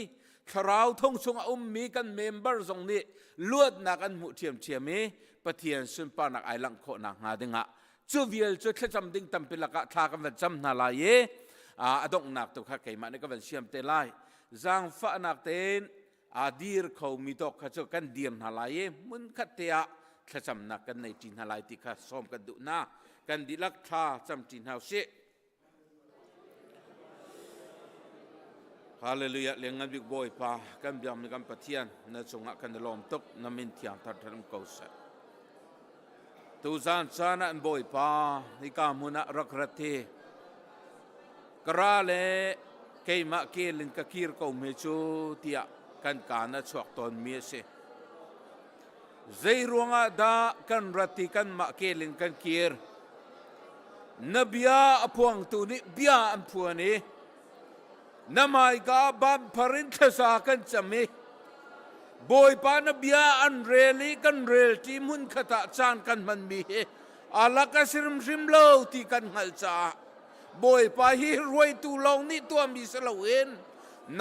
คราวท่องชงอุ้มมีกันเมมเบอร์ซงนี้ลวดนักอันมุเทียมเทียมีปะเทียนสุนปานักไอลังโคนักงาดิงะจูเวียลจูขจำดิ้งตัมปิลกะทากันวันจำนาลายอดงนักตุขะเกยมันนี่ก็วันเชียมเตลัยจางฟ้านักเตนดีร์เขามีตกขจกันดีร์นาลายมุนขัดเตียขจำนักกันในจีนนาลายที่ข้าส้มกันดุนากันดีลักท่าจำจีนเฮาเชฮาเลลูยาเลี้ยงกันบิ๊กบอยป้ากันยำกันปะเทียนนั่นจงกันลมตกน้ำมินเทียงทัดทันเกาเสตูซานซานะบอยป้านิกามุนะรักรัตเทกราเลเกยมาเกลินกะคีร์กอมเฮจูเตียกันการนัดชวกตอนเมียเสใจรวงอาดากันรัติกันมาเกลินกันคีร์นบียาอพวงตูนี้บียาอันพวนี้น้ำไอกาบัมพรินทศากันจำมีบอยปานบียาอันเรลีกันเรลที่มุนขตะจานกันมันมีอาลักสิมริมโลที่กันหัลจ่าบอยปาฮีรวยตูลองนี่ตัวมีสลาเวน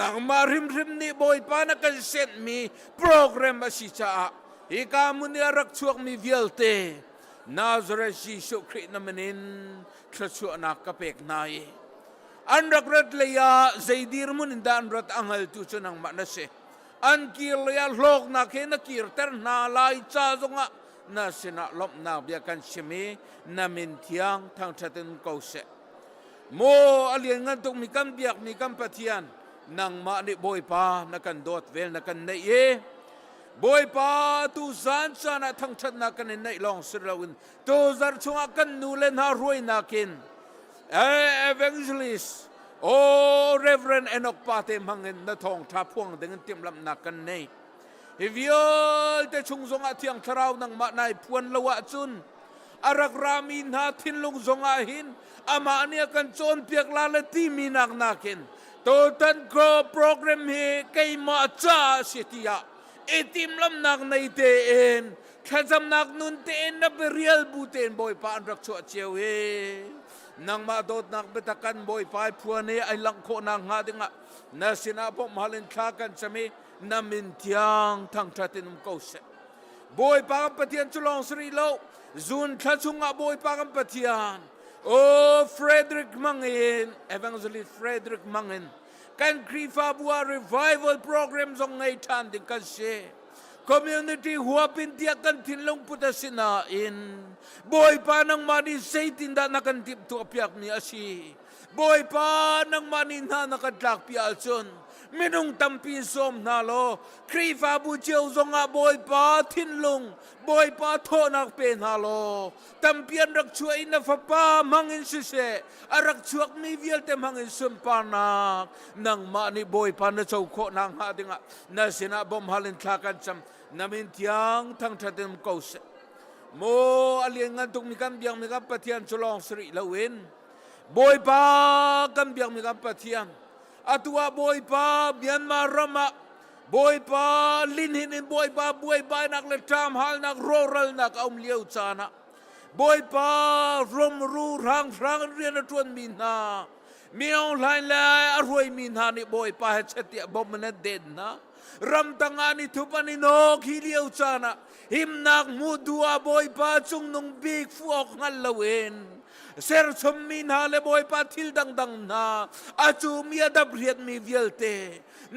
นักมาริมนี่บอยปานกันเซนมีโปรแกรมมาชิจ่าอีกามุนีรักชวกมีเวลเตนาซาเรชิสุคริตนามันินขชวนักกะเป็กนายอันรักรัตเลยาใจดีรมุนินดานรัตอังเฮลตุชนังมันเสอันกีเลียโลกนักเฮนักกีร์เตอร์นาลายจ้าจงะนาเสนาลบนาเบียกันชิมีนามินเทียงทางชัดเจนเกาเสโมอเลียงกันตุกมีกันเบียกมีกันปะเทียนนางมานิบอยปานักันโดดเวลนักันเนยบอยปาตูซานชานะทั้งชัดนักันในลองสุดละวินตูซารชงกันนูเลนหารวยนักินEvangelist Reverend Enoch Pate mangin na thong tapuang dengan tim lam nakan nei Hiviol te chung zonga tiang taraw ng manay puan lawa chun arak rami na tinlong zongahin ama niya kan chon piak lalati minak nakin totan ko program he kay macha sitia itim lam nak naiteen kazam nak nun teen na berial buten boy pa anrak chua chewe nang madot nak betakan boy pa puane ay langko nang hadinga na sinapo mahalin kakan sami na mintiang tang tratinum kose boy pa patian chulong srilo zun kachunga boy pa patian Frederick Mangin Evangelist Frederick Mangin kan krifa bua revival programs ong ngay tanding kasi community huapin tiakan tinlong putasinain boy pa nang mani say tinda nakantip to apyak ni asi boy pa nang mani na nakadlak pialson ไม่นุ่งตำปีส้มนาโลครีฟ้าบูเจียวจงอาบอยป้าทิ้นลุงบอยป้าโทนักเป็นฮาโลตำเปียนรักช่วยนัฟป้ามังอินเสอารักชวกมีเวียลเตมังอินสุมปานักนังมานี่บอยป้านะเจ้าโคนางหาดิงะนาเสนาบอมฮาลินทากันจำนามินที่ยังทั้งทัดเต็มเกาเสโมอเลียงงันตุกมีกันเบียงมีกันปะเทียนฉลองสิริละเวนบอยป้ากันเบียงมีกันปะเทียนอาตัวบอยป้าเมียนมารมาบอยป้าลินหินบอยป้านักเลตามฮัลนักโรรัลนักอมเลี้ยวจานะบอยป้ารมรูรังเรียนทวนมินามีเอาหลายอรวยมินานี่บอยป้าเฉตียบอมมันเด่นนะรำตั้งอานิทุปนิโนกิเลี้ยวจานะหิมนักมูดัวบอยป้าจุงนงบีกฟูออกงันละเวนเซอร์ชมมินาเลบอยปาทิลดังนาอาจูมีอดับเรียนมีเวลเต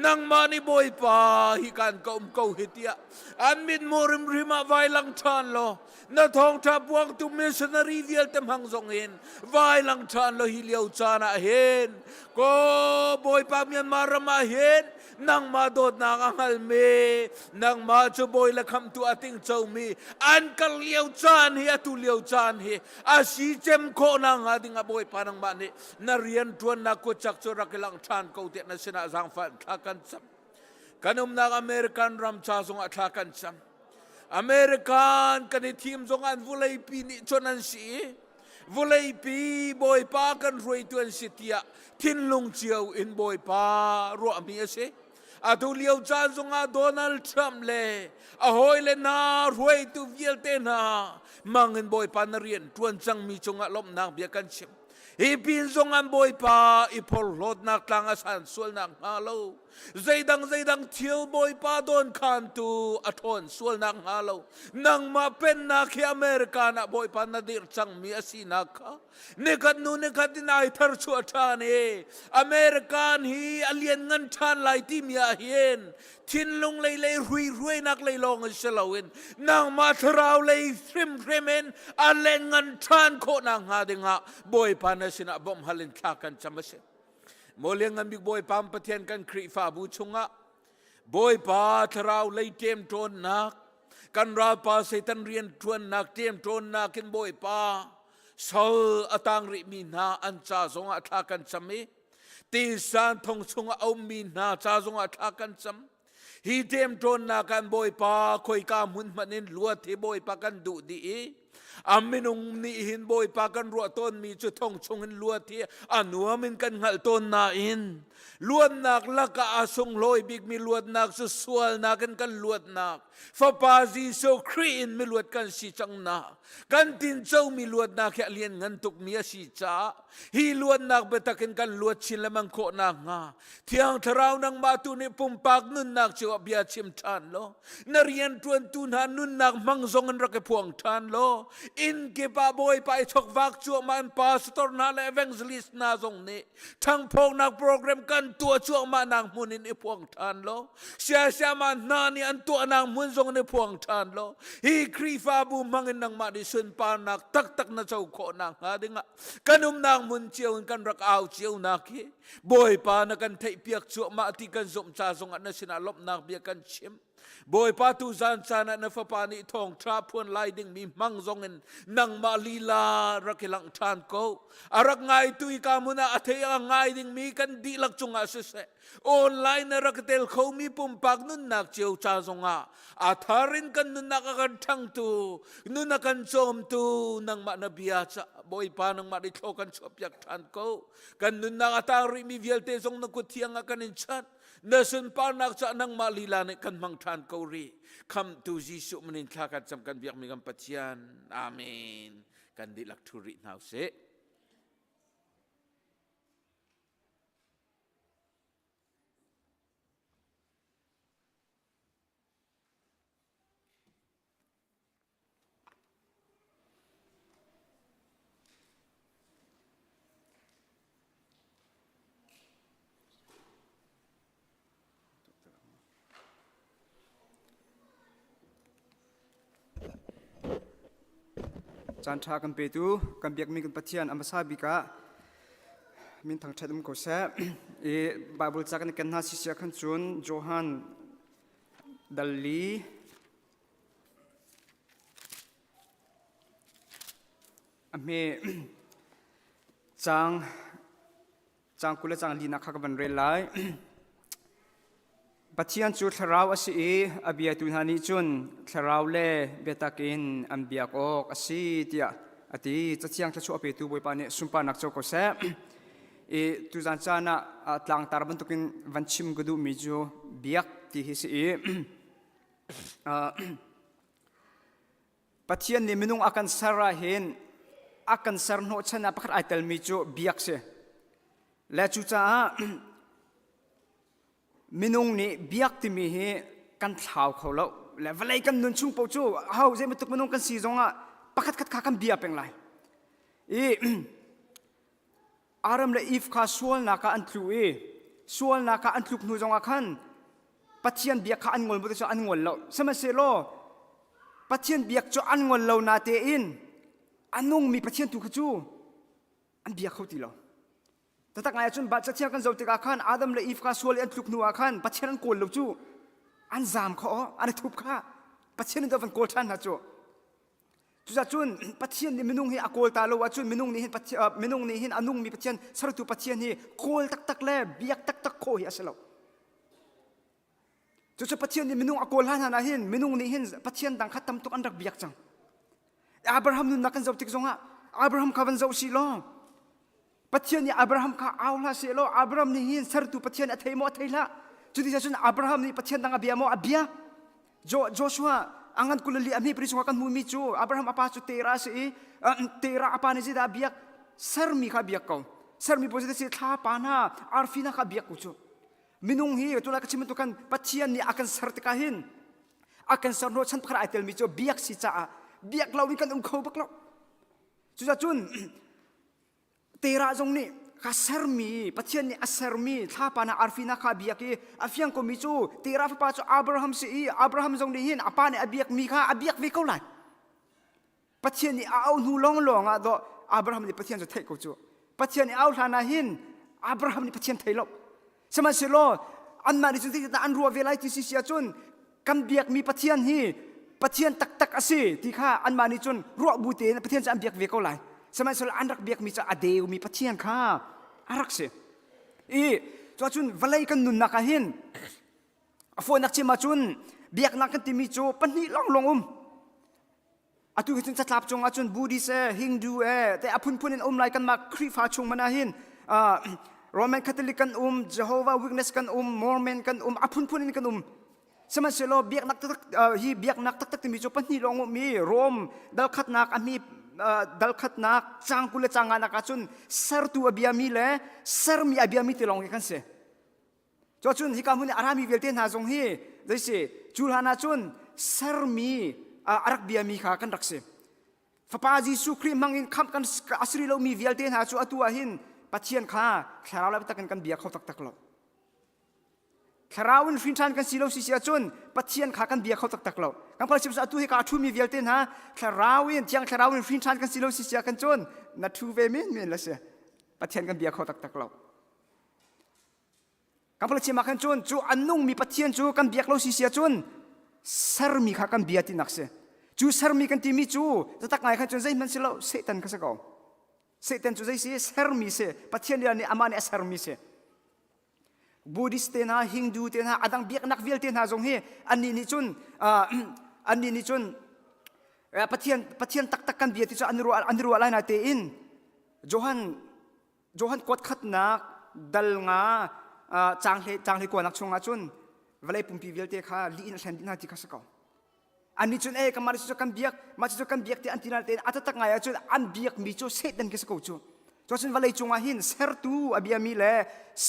นังมานิบอยปาฮิการกอมเกาฮิตยาอันมิดมูริมริมาไวลังทานโลนาทองทับวงตุมิชนารีเวลเต็มหังทรงเห็นไวลังทานโลฮิเลียวจานะเห็นก็บอยปาเมียนมารมาเห็นนังมาโดดนางอังฮัลเมนังมาจูบอยละคำตัวติงเจ้ามีอันกัลเลียวจานเฮียตุเลียวจานเฮียอาชีเจมโคนางหาดิงบอยปานังบ้านนี้นาเรียนทวนนักกุจักจุรักลังทานเขาเตะนัชนะสังฟันทักกันซ้ำกันนางอเมริกันรำชาทรงอัทักกันซ้ำอเมริกันกันทีมทรงอันวุเลยปีนิชนันสีวุเลยปีบอยปากันรวยตัวนสิทธิะทินลุงเจียวอินบอยปารัวมีเสอาตุเลียวจานทรงอาโดนัลด์ทรัมป์เลอาหอยเลนารวยตุเวียลเตนามังเงินบอยปานเรียนทวนจังมีจงอาลมนางเบียกันชิมอีพินทรงอันบอยปาอีพอลโลดนักลางอาสันส่วนนักฮาโลใจดังเที่ยวบอยปาโดนคันตูอัทอนส่วนนักฮาโลนังมาเป็นนักอเมริกานะบอยปานาดิรจังมีอาศินักเนกัดนูเนกัดนายทาร์ชัวทานเออเมริกันฮีอเลียนเงินทานไลที่มีอาเฮียนทินลงเลยรวยนักเลยลองอิสลาวินนางมาทราวเลยทริมเมนอเลนเงินทานโคนางหาดิงะบอยปานาสินะบอมฮัลินทากันจำเสโมเลียงกันบิ๊กบอยปามปะเทียนกันครีฟ้าบูชงะบอยปาทราวเลยเตมโทนนักกันราปาเซตันเรียนทวนนักเตมโทนนักกินบอยปาสาวอตังริมีนาอันจ่าสงอาทากันจำมีตีสานทงสงอาอมีนาจ่าสงอาทากันจำฮีเตมโทนนักกันบอยปาคอยกามุนมันนินลัวที่บอยปากันดูดีอามินุงนี่หินบอยปากันรัวต้นมีจุดทองชงหินลัวที่อันหัวมินกันหัลต้นนาอินลวดนักละกะอาสงลอยบิกมีลวดนักสุสวลนักกันลวดนักฟาปาซีโซครีนมีลวดกันสีจังนากันตินเจ้ามีลวดนักแค่เลียนเงินตุกมีสีจ้าฮีลวดนักเบตักกันลวดชินละมังโคนักงาเที่ยงทราวนังมาตุนิปุ่มปากนุนนักเจ้าเบียชิมทานโลนเรียนทวนตุนหานุนนักมังซงกันรักพวงทานโลอินเก็บบ่อยไปชกวักจัวมันพาสตอร์นาและเวงซลิสนาทรงนี้ทั้งพงนักโปรแกรมกันตัวจัวมานางมุนินพวงทานโลเสียมันนานี่อันตัวนางมุนทรงในพวงทานโลฮีครีฟาบูมังเงินนางมาดิสุนปานักตักนะเจ้าโคนางหาดิงะกันนางมุนเจียวกันรักเอาเจียวนักบ่อยปานักกันเทเปียกจัวมาที่กันสมชาทรงอันนั้นสินาลบนักเบียกันชิมบอยปาตูซานชานะนฟปานิทองทราพวนไลดิงมีมังซงเงินนังมาลีลารักลังทานโกอารักไงตุยกามุนาอัธยาไงดิงมีกันดีลักจงอาเสเซออนไลน์รักเตลเขามีปุ่มปากนุนนักเจียวชาซงอาอาทารินกันนุนนักกันทั้งตูนุนนักกันโจมตูนังมานาบิอาชะบอยปานังมาดิโลกันชอบอยากทานโกกันนุนนักอัตาริมีเวลเตซงนักกุทียงกันอินชัดนาสุนปานักจะนังมาลีลาในกันมังทานเกาหลีคำตูจิสุมนินทากันจำกันเบียกมีกันปัจจัยอาเมนกันดิลักทุรินาวเส จันทรากันเปียตูกันเบียกมีกันปัจจัยอัมพาบิกามินทางชัดมโกเซ Bibleจักรกันน่าสิเสียขันจุนโจฮันดัลลีเมจังกุลจังลีนักขับบันเรลัยปัจจัยจุดทราวอสีอเบียตุนานิจุนทราวเล่เบตักินอัมเบียกอกอสีเตียอติจะเชียงจะช่วยไปตัวบอยปานิสุมปานักโจกเสตุจันจานะตางตารบันตุกินวันชิมกดูมิจูเบียกที่ฮิสีปัจจัยนี้มินุงอาการสระเห็นอาการสรโนชนะพักไอเตลมิจูเบียกเสและจุจ้ามินุงนี่เบียกที่มีเหกันเท้าเขาแล้วและเวลากันนุนชุ่งปูจูเฮาเจมันตุกมินุงกันสีจงอ่ะปักขัดขากันเบียเป็นไรอารมณ์และอีฟข้าส่วนนักอันทรูส่วนนักอันทรูนูจงอาคันปัจจัยเบียกข้าอันงลบุตรจะอันงลแล้วสมัยเซโลปัจจัยเบียกจะอันงลแล้วนาเตอินอันนุ่งมีปัจจัยถูกจูอันเบียกเขาตีแล้วแต่ถ้าไงจนบัดจะเที่ยงกันจะติกาขันอาดัมและอีฟข้าส่วนอันทรูนูอาคันปัจจัยนั้นโกลแล้วจูอันจามเขาอันทุบข้าปัจจัยนั้นจะเป็นโกลทันนะจูจุดจุนปัจจัยนี้มินุงให้อโกลตาโลว่าจุนมินุงนี้เห็นปัจจัยมินุงนี้เห็นอนุงมีปัจจัยสรุปปัจจัยนี้โกลตักเล่เบียกตักโคหิอาศัยเราจุดปัจจัยนี้มินุงอโกลหันหน้าเห็นมินุงนี้เห็นปัจจัยต่างขัดตำตุกอันรักเบียกจังอับราฮัมนุนนักกันเจ้าติกจงอ่ะอับราฮัมข้าวันเจ้าสิโลปัจจัยนี้อับราฮัมข้าเอาละสิโลอับราฮัมนี้เห็นสรุปปัจจัยอัตยโมอัตยละจุดที่จุนอับราฮัมนี้ปัจจัยต่างอเบียโมอเบียโจชัวangan kulali amhi prisungakan mumi chu Abraham apa chu tera si tera apa ni sida biak sermi kha biak ko sermi posite si tha pana arfina kha biak chu minung hi tula ka chimentu kan pachian ni akan sarte ka hin akan sarno chan phara aitel mi chu biak si cha biak lawin kan khau bak law chu cha chun tera jong ni ka sermi pachian ni asermi tha pana arfina kha biak ki afiang ko mi chu tera fa pa chu Abraham si Abraham jong ni hin apa ni abiak mi kha abiak ve ko lai pachian ni au nu long long a do Abraham ni pachian chu thai ko chu pachian ni au thana hin Abraham ni pachian thai lo sama se lo an ma ni chu ti ta an ruwa ve lai ti si sia chun kan biak mi pachian hi pachian tak ase ti kha an ma ni chun ruwa bu te pachian cha biak ve ko laiสมัยสุดอันรักเบียกมีจะอเดียวมีปัจจัยข้าอารักเสียตัวจุนวันไรกันนุนนักหินฝนนักชิมาจุนเบียกนักกันที่มีจูปันนี่ลองอาตุจุนจะทับจงอาจุนบูดิเซฮิงดูแต่อพุนอินไรกันมาครีฟ้าชงมานาหินโรมันคาทอลิกกันเจโฮวาวิกเนสกันมอร์แมนกันอพุนอินกันสมัยเสโลเบียกนักฮีเบียกนักตักที่มีจูปันนี่ลองมีโรมดัลขัดนักอันมีดัลขัดนักจังกุเลจังนักจุนเซอร์ตูอบิอามีเล่เซอร์มีอบิอามีที่ลองกันเสจุนฮิกามุนอารามีเวลเทนหาจงฮีได้สิจูลานาจุนเซอร์มีอารักบิอามีข้ากันรักเสฟาปาจิสุครีมังอินคัมกันอัศรีเรามีเวลเทนหาจูอตัวหินปัจเจียนข้าคลาเราแล้วไปตักกันเบียเขาตักเราคราวน์ฟินชันกันสิโลสิเสียจนปัจเจียนขากันเบียเขาตักเรากันพอชิบสะตุให้กาทูมีเวลเทนฮะคราวน์จังคราวน์ฟินชันกันสิโลสิเสียกันจนนัทูเวมินละเสียปัจเจียนกันเบียเขาตักเรากันพอชิมากันจนจูอันนุ่งมีปัจเจียนจูกันเบียเราสิเสียจนเซอร์มีขากันเบียที่นักเสียจูเซอร์มีกันที่มีจูจะตักไงกันจนใจมันสิโลเซตันกันสักเอาเซตันจูใจสิเซอร์มีเสียปัจเจียนเดียวนี่อามานี่เซอร์มีเสียบูดิสเตนะฮิงดูเตนะอาดังเบียกนักเวลเตนะจงเฮอันนี้นี่จุนปัจเจียนตักกันเบียที่จะอันรัวอะไรนะเตอินโจฮันกดขัดนักดัลงาจางเลยกว่านักชงอาจุนเวลาปุ่มปีเวลเตค่ะลีอินแลนดินาที่ข้าศึกเอาอันนี้จุนก็มาจะกันเบียกที่อันที่นั่นเตนอาจจะตักไงจุนอันเบียกมีจุเซตันข้าศึกเอาจุจุนวันเลยจงอาหินเซอร์ตูอบิอามีเล่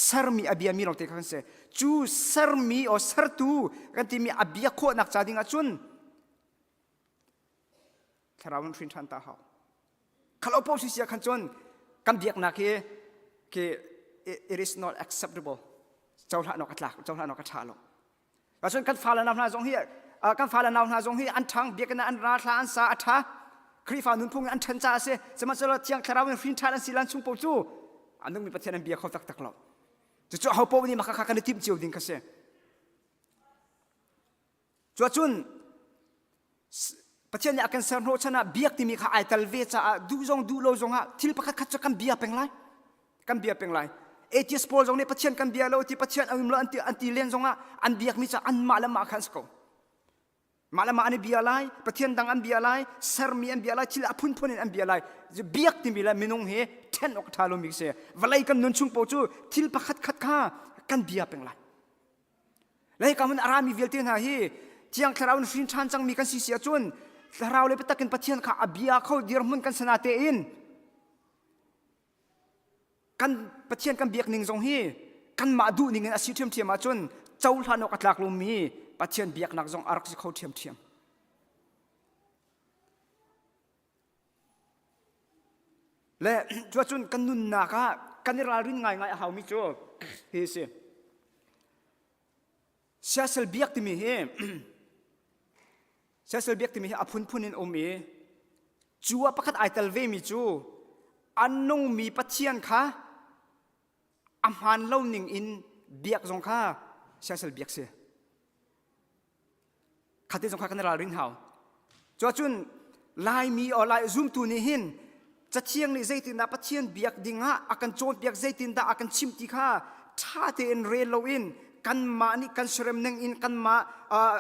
เซอร์มีอบิอามีเราเตะกันเสจูเซอร์มีorเซอร์ตูกันที่มีอบิอาโคนักจาดิงอาจุนคาราวน์ฟินชันตาเขาเขาเอาโพสิเซียกันจนกันเบียกนักเก it is not acceptable เจ้าหน้านกกระชาลงแล้วจนกันฟ้าละนาวนาจงเฮียกันฟ้าละนาวนาจงเฮียอันทังเบียกกันอันราชาอันสาอัฐาครีฟ้านุนพุ่งอันชันจ่าเสสมัยเราเที่ยงคาราวน์ฟินชันอันสิลันชุงปูจูอันนึงมีประเทศอันเบียเขาตักเรา จะจู่เขาโป้นี่มาคักกันในทีมเจียวดิ้งกันเสียจุนประเทศนี้อาการเสนอชนะเบียกที่มีข้าไอตัลเวชาดูจงดูโลจงฮะที่ประคัดจะกันเบียเป็นไรกันเบียเป็นไรเอทีสปอร์จงเนี่ยประเทศกันเบียแล้วที่ประเทศอันละอันที่เลี้ยงจงฮะอันเบียกมีจะอันมาละมาขันสกมาละมาอันเบียไรประเทศดังอันเบียไรเซอร์มีอันเบียไรที่ละพุ่นอันเบียไรจะเบียกที่มีละมินงเฮเทนออกทาลมิกเสียเวลากันนุนชุงโปจูที่ประคัดข้ากันเบียเป็นไรแล้วก็มันอารามีเวลที่ไหนที่ยังคราวน์ฟินชันจังมีกันสิเสียจนเราเลยไปตักกันประเทศข้าอเบียเขาเดียร์มุนกันสนาเตอินกันประเทศกันเบียกหนึ่งทรงฮีกันมาดูหนึ่งอาศัยเทียมมาจนเจ้าหลานอกัดหลักลมมีประเทศเบียกหนักทรงอารักษ์เขาเทียมและจนกันนุนนักกันนี่รารินไงหามิโจเฮ้ยสิเสียสลเบียกที่มีเฮเสียสลเบียกที่มีอพุนพุนินอมีจัวประคัดไอตัลเวมิจูอันนงมีปัจเจียนค่ะอาหารเล่าหนึ่งอินเบียกจงค่ะเสียสลเบียกเสียขัดที่จงค่ะกันรารินเฮาจัวจุนลายมีออนไลน์ซูมตูนี่หินจะเชียงในใจตินดาปัจเจียนเบียกดิ่งฮะอากันโจนเบียกใจตินดาอากันชิมติค่ะท่าเตนเรลโลอินกันมานี่กันเสริมหนึ่งอินกันมา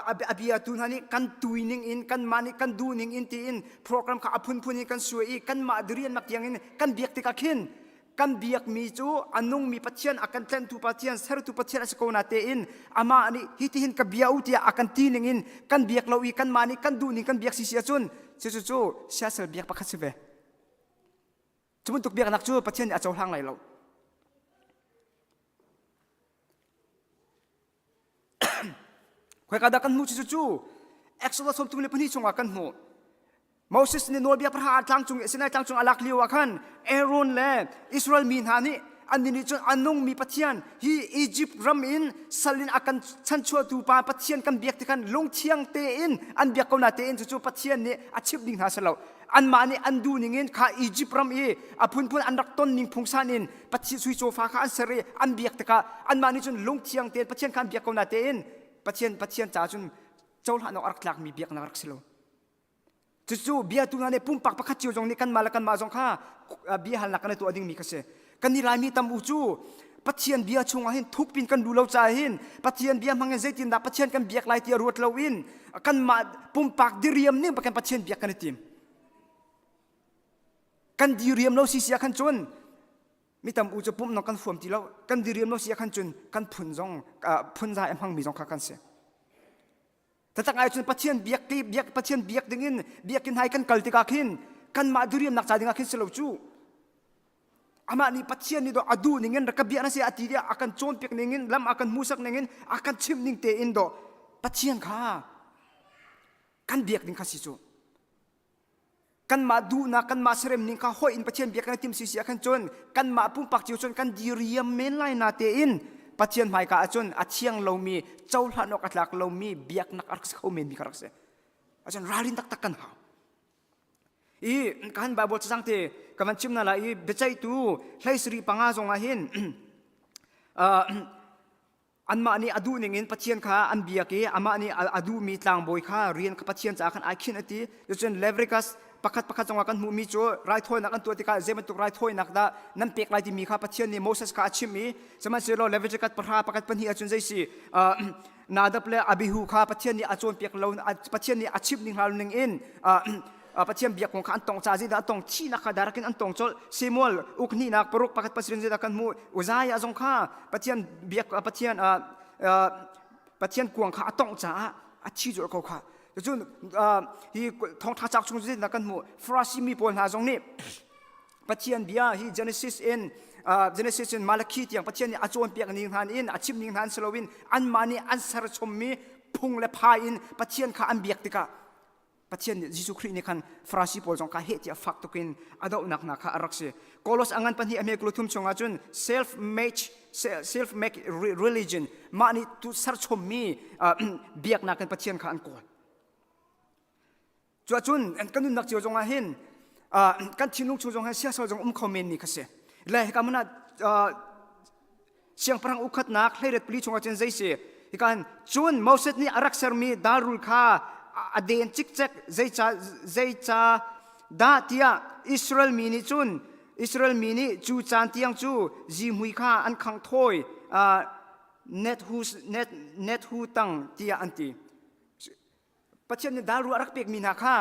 อภิญาตุนนี่กันตุยหนึ่งอินกันมานี่กันดูหนึ่งอินตีอินโปรแกรมข้าอภุนนี่กันสวยกันมาเรียนนักยังอินกันเบียกติกาขินกันเบียกมีจูอันนุ่งมีปัจเจียนอากันเต้นตุปัจเจียนเสรตุปัจเจียนสกุลนาเตอินอามานี่ฮิติหินกับเบียอุติอากันตีหนึ่งอินกันเบียกเราอีกันมานี่กันดูหนึ่งกันเบียกสิเสียจุนเสียจูเสียสลเบียกประคัตสิเวจุนตุกเบียกนักจูปัจเจียนอาจจะทางไหนเราใครก็ได้กันหูจู่เอ็กซ์โซลสมทุนเลยพนี่จงอากันหูโมเสสเนี่ยโนเบียพระอาจารย์จงเสนาจางจงอาลักลิวอาคันเอโรนเล่อิสราเอลมีหานี่อันนี้จงอันนงมีปัจเจียนฮีอียิปต์รัมอินสลินอากันชันชัวตูปาปัจเจียนกันเบียกที่กันลงเทียงเตอินอันเบียกเขาหน้าเตอินจู่ปัจเจียนเนี่ยอาชีพดิ่งหาสลาวอันมานี่อันดูนิ่งอินข้าอียิปต์รัมอีอพุนอันรักต้นนิ่งพงซานินปัจเจียนสุยโซฟาข้าอันเสรีอันเบียกที่กันอันมานี่จนลงเทียงเตอินปัจเจียนกันเบียกเขาหน้าเตอินปัจเจียนจ่าจนเจ้าหลานอารักหลักมีเบียกนักรักสิโลจู่เบียตุนันเนี่ยปุ่มปักประคัตจิวจงนี่กันมาละกันมาจงข้าเบียหันหลักกันในตัวดิ่งมีกษกันนี่ลายมีตำอูจูปัจเจียนเบียชงอาหินทุกปินกันดูเราใจหินปัจเจียนเบียมังเงินเจตินดาปัจเจียนกันเบียกลายเตียรวดเราวินกันมาปุ่มปักดิเรียมนี่ประกันปัจเจียนเบียกกันในทีมกันดิเรียมเราสิเสียขันจนมีตำอูจะปุ่มน้องกันฝวมตีเรากันดิเรียมเราเสียขันจนกันพุ่นจงพุ่นใจมังมีจงข้ากันเสียแต่ตั้งไอ้จนปัจเจียนเบียกตีเบียกปัจเจียนเบียกดึงอินเบียกกินให้กันกัลติกาขินกันมาดิเรียมนักใจดึงอาขินสลบจูอามานี่ปัจเจียนนี่do adu ningen rakabia na se atiria akan chon pek ningen lam akan musak ningen akan chim ning te indo pachian kha kan biak ning khasi chu kan ma du na kan ma serem ning kha hoi in pachian biak na tim si si akan chon kan ma pum pak chiu chon kan diriam men lai na te in pachian mai ka achon achiang lo mi chau hlanok atlak lo mi biak nak arks khau men mi karak se achon rarin tak tak kan ha i kan babol sang te kaman chim na la i becai tu hlai sri panga zong a hin an ma ni adu ning in pachian kha an bia ke ama ni adu mi tlang boi kha rian kha pachian cha khan akhin ati chen levricus pakhat zong kan mu mi chu rai thoi nak an tu ti ka zem tu rai thoi nak da nan pek lai ti mi kha pachian ni moses ka achim mi sama se lo levricus parha pakat pan hi achun jai si nadaple abihu kha pachian ni achon pek lo pachian ni achip ning hal ning inปัจเจียนเบียกของขันตองจ่าจีดาตองชีนักดารักินอันตองโจซีมอลอุกนี่นักปรุกปักปัจเจียนจีดากันมูอุซายาจงข้าปัจเจียนเบียกปัจเจียนกวงข้าตองจ่าอาชีจุดเขาข้าจุดที่ทองท้าจักชงจีดากันมูฟราซิมีปนหาจงนี่ปัจเจียนเบียที่เจเนซิสอินมาลคีที่อย่างปัจเจียนนี่อาจวนเปียกนิงหันอินอาชิมนิงหันสโลวินอันมานี่อันสารชมมีพุงและพายอินปัจเจียนข้าอันเบียกติกาปัจจัยยิสุคริสต์นี่คันฟราซิโพลจงข้าเหตุฟักตุกินอดเอาหนักข้ารักเสียโคลอสอังกันปัญหาเมกลุทุมชงอาจุน self make religion มานี่ตุสารชมมีเบียกนักกันปัจจัยข้าอันก่อนจวจุนกันนุนักเจียวจงอาหินกันชินุกจงอาเสียสจงคอมเมนนี่ข้าเสียเลยกันมัน เชียงพรังอุคัดนักให้เร็ดปลีชงอาจารย์ใจเสียอีกันจุนมอสเซตนี่อารักษามีดารุลคาอเดนจิกเจ็กใจจ้าดาเตียอิสราเอลมีนี่จุนอิสราเอลมีนี่จูจานเตียงจูจีมุยคาอันขังถอยเน็ตฮูตังเตียอันตีปัจจัยนี้ดารุอารักเป็กมีนาคา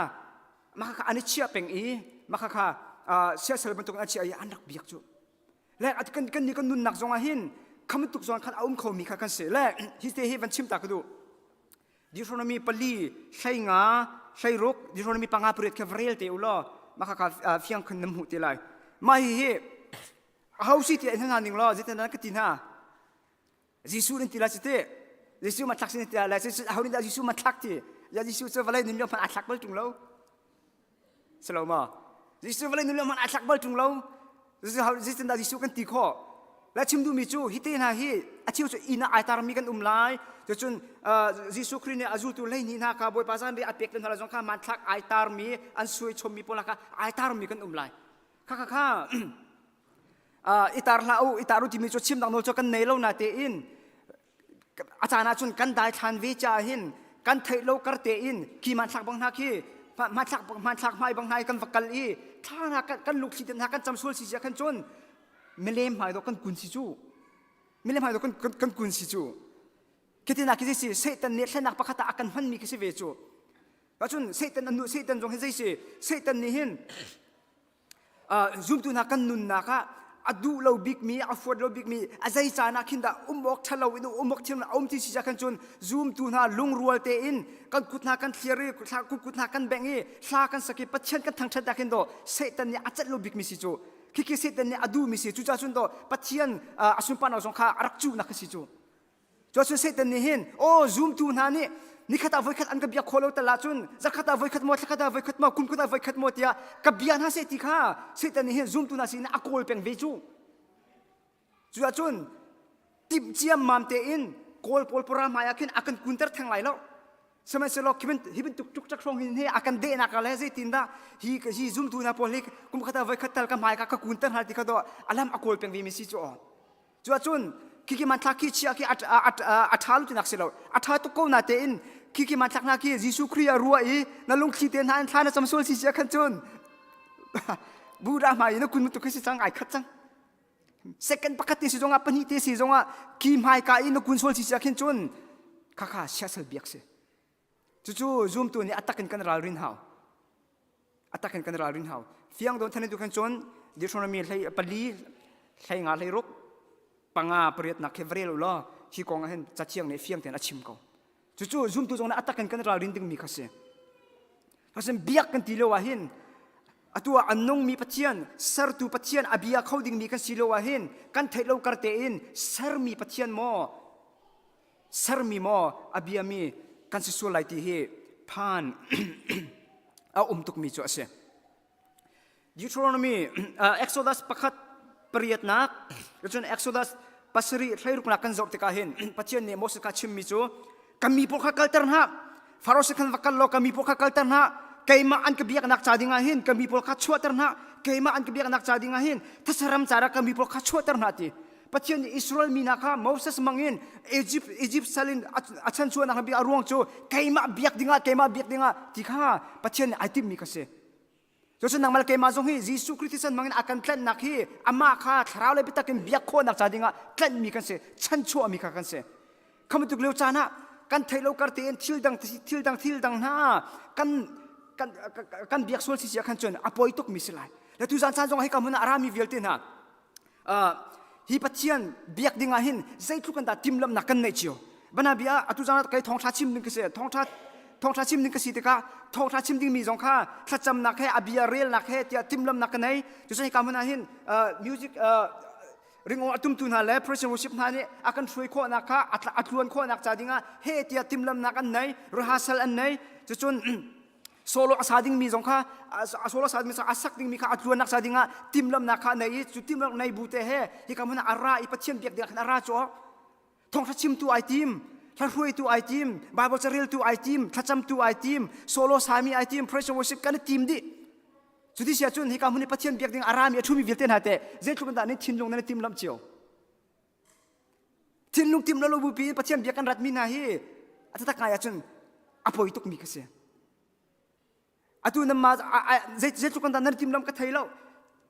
มาค่ะอันนี้เชื่อเป็งอีมาค่ะเชื่อเสลบรรทุกอันเชื่ออันรักเบียกจูและอันกันนี่ก็นุนหนักจงอาหินคำตุกจงคันเอาเขามีค่ะกันเสียและฮิสเตฮิวันชิมตากดูดิโรนามีปลีใช่งาใช่รุกดิโรนามีปังอาเปรียดแคฟเรลเตอุลอมาค่ะเฟียงคันน้ำหูเตลัยมาเฮเฮาสิเตอันนั้นนิ่งล้อจิตนั้นก็ติน่ายิสูนี่ติลาสิเตยิสูมาทักสินี่ติลาและเฮานี่ยิสูมาทักทียายิสูเซฟอะไรนี่เรื่องมันอัดทักบอลจุงเราสลามายิสูอะไรนี่เรื่องมันอัดทักบอลจุงเรายิสูนั้นยิสูกันตีข้อและชิมดูมิจูฮิตเตน่าฮีอาชิวจะอินาไอตารมีกันไลจะจนยิสูคริเนี่ยอาจูตุเลยนี่นะคาบอยภาษาเรียอัดเปียกเป็นอะไรจงข้ามันทักไอตารมีอันสวยชมมีพลังไอตารมีกันไลข้าอิตาร์ลาอูอิตารุที่มีจุดชิมดังโนจกันเนลนาเตอินอาจารย์อาจารย์กันได้ทันวิจาหินกันเทโลกระเตอินขีมันทักบังนาคีมันทักไม่บังนากันฟักกัลอีถ้านักกันลุกสิเดนักกันจำส่วนสิจะกันจนไม่เล่มหายดอกกันกุนสิจูไม่เล่มหายดอกกันกุนสิจูคิดนักคิดสิเสตันเนี่ยเส้นนักปะคตากันมันมีคิดสิเวจูว่าจนเสตันอนุเสตันจงเห็นสิเสตันนี่หินซุ่มตัวนักกันนุนนักอดูเราบิ๊กมีอฟวดเราบิ๊กมีอาศัยจานักขินดาอกทะเลาอินุอกเทียมที่สิจักกันจนซูมตัวน่าลุงรัวเตอินกันกุดนักกันเทียรีกุดนักกันแบ่งอีสากันสกิปัจเจนกันทั้งชัดดักเห็นโดเสตันเนี่ยอาจจะเราบิ๊กมีสิจูคิดเสตันเนี่ยอดูมีสิจูจ้าจุนโดปัจเจนอสุนปานเอาสงขารักจูนักสิจูจ้าจุนเสตันเนี่ยเห็นโอ้ซูมตัวน่านี่ขัดเอาไว้ขัดอันกับยาโคโลตลาจุนจะขัดเอาไว้ขัดหมดขัดเอาไว้ขัดมาคุณขัดเอาไว้ขัดหมดยากับยาหน้าเสติข้าเสตันนี่เห็นซูมตัวน่าสินะอโคลเป็นเวจูจุดจุนติบเจียมมามเตอินโกลปอลปรามายาคินอากันกุนเตอร์แทงไหลแล้วสมัยสลอกฮิบันตุกจักรองหินเฮอากันเดนักอะไรเซตินดาฮีซูมตัวน่าพอลิกกุมขัดเอาไว้ขัดเตลกับมายกับกุนเตอร์ฮัลติขัดตัวอัลลัมอโคลเป็นเวมิซิจูจุดจุนคิมันทักคิเชียคิอัฐาลุตินักเสลาอัฐาตุกโกนาเตอินคิมันทักนักคิยิสุครีอารัวอีนั่นลุงคิเตนหันท่านั่นสมส่วนสิเชียขันจุนบูรามาอีนั่นคุณมุตุคิสิจังไอขัดจังsecond ปกติสิจงอาปนิเตสิจงอาคิมไฮกาอินกุนโซลสิจักเห็นจุนข้าเสียสเบียกเสจู่ๆซูมตัวนี้อัตตักกันราลินฮาวอัตตักกันราลินฮาวเฟียงโดนทันดูกันจนดิฉันมีเลยปลีเลยงาเลยรุกปังอาเปรียดนักเฮเวรลล้อที่กองเห็นจัดเชียงในเฟียงเต็นอาชิมเขาจู่ๆซูมตัวจงนั้นอัตตักกันราลินดึงมีข้าเสเพราะฉะนั้นเบียกกันทีเดียวว่าเห็นตัวอันนงมีปัจจัยสารตัวปัจจัยอภิยาเขาดึงมีกันสิโลวะเห็นกันเทโลกระเตอินสารมีปัจจัยโมสารมีโมอภิยามีกันสิสุไลที่เฮพานเอาตุกมีจ่อเสียดิวโทรนมีเอ็กโซดัสประคัดเปรียดนักจนเอ็กโซดัสปัสรีใช้รูปนักกันจบติกาเห็นปัจจัยเนี่ยโมสกัดชิมมีจ่อกันมีพวกขัดกันนะฟาโรสกันวักกันโลกันมีพวกขัดกันนะkayma an kebiak nak cadi ngahin kami pol kacua terna kayma an kebiak nak cadi ngahin terseram cara kami pol kacua terna ti patien Israel minaka Moses mangin Egypt salin acan cua nak biak ruang cu kayma biak dinga tika patien itim mikase josen nang mal kayma zong hi Yesus Kristus mangin akan klan nak hi ama kha tharau le bitakin biak ko nak cadi nga klan mikase chan cua mikakanse kami tu gleu cana kan thailo kartien thil dang na kan biak sol si kan chon apoi tok misilai la tu zan san jong hai kamuna arami velte na hi pathian biak dinga hin zai thu kan da timlam na kan nei chio bana bia atu zan kai thong tha chim ning kase thong tha chim ning kasi te ka thong tha chim ding mi jong kha thacham na khe abia rel na khe tia timlam na kan nei tu sai kamuna hin music ringo atum tu na le praise worship na ni akan thrui kho na kha atluan kho na cha dinga he tia timlam na kan nei rehearsal an nei chu chun solo asading mi jongkha solo asading mi asak ding mi kha atluan nak sadinga timlam na kha nei chu timlam nei bute he hi kamuna ara I pathian biak dia khana ra cho thong thachim tu ai tim tharhui tu ai tim bible charil tu ai tim thacham tu ai tim solo sami ai tim praise worship kan tim di chudi sia chun hi kamuni pathian biak ding ara mi thumi vilten hate je thum da ni thin jong na timlam chio ทินลุงติมเราบุปีประเทศเบียกันรัฐมีนาฮีอัตตะกายจนอภัยตุกมีกเสียอตุนมาเจ็ดจุกันตานนั้นติมลำกระไทยเรา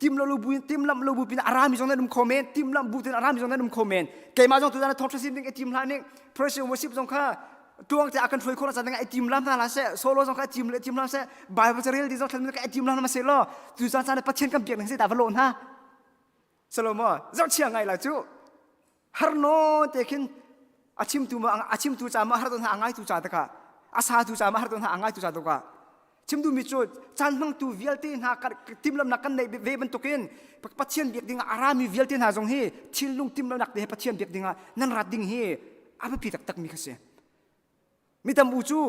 ติมเราบุติมลำเราบุปีอารามีจงนั้นดุมคอมเมนติมลำบุตินอารามีจงนั้นดุมคอมเมนเกมาจงตุนนั้นทอดสิบนึงไอติมลานึงเพรสเซอร์วอร์ชิปจงข้าดวงจะอากันช่วยคนละสันไอติมลำนั่นละเสโซโล่จงข้าติมเลยติมลำเสบายพัชเรียลดีจงทำนึงไอติมลำมาเสล้อตุนสันประเทศกันเบียกหนึ่งเสแต่วโลนฮะสโลมอจะเชียงไงล่ะจูฮาร์โนเตคินอาชิมตูจามาฮาร์โนหาง่ายตูจาตะกะอาซาตูจามาฮาร์โนหาง่ายตูจาตะกะชิมดูมิจูจานมังตูวิลตินหาติมลำนักกันในเวบันตุกินปัจเจียนเบียกดิ่งอารามีวิลตินหาจงเฮชิลลุงติมลำนักเดปัจเจียนเบียกดิ่งนั่นรัดดิ่งเฮอาไปพิตักมีกเสียมิตามอูจู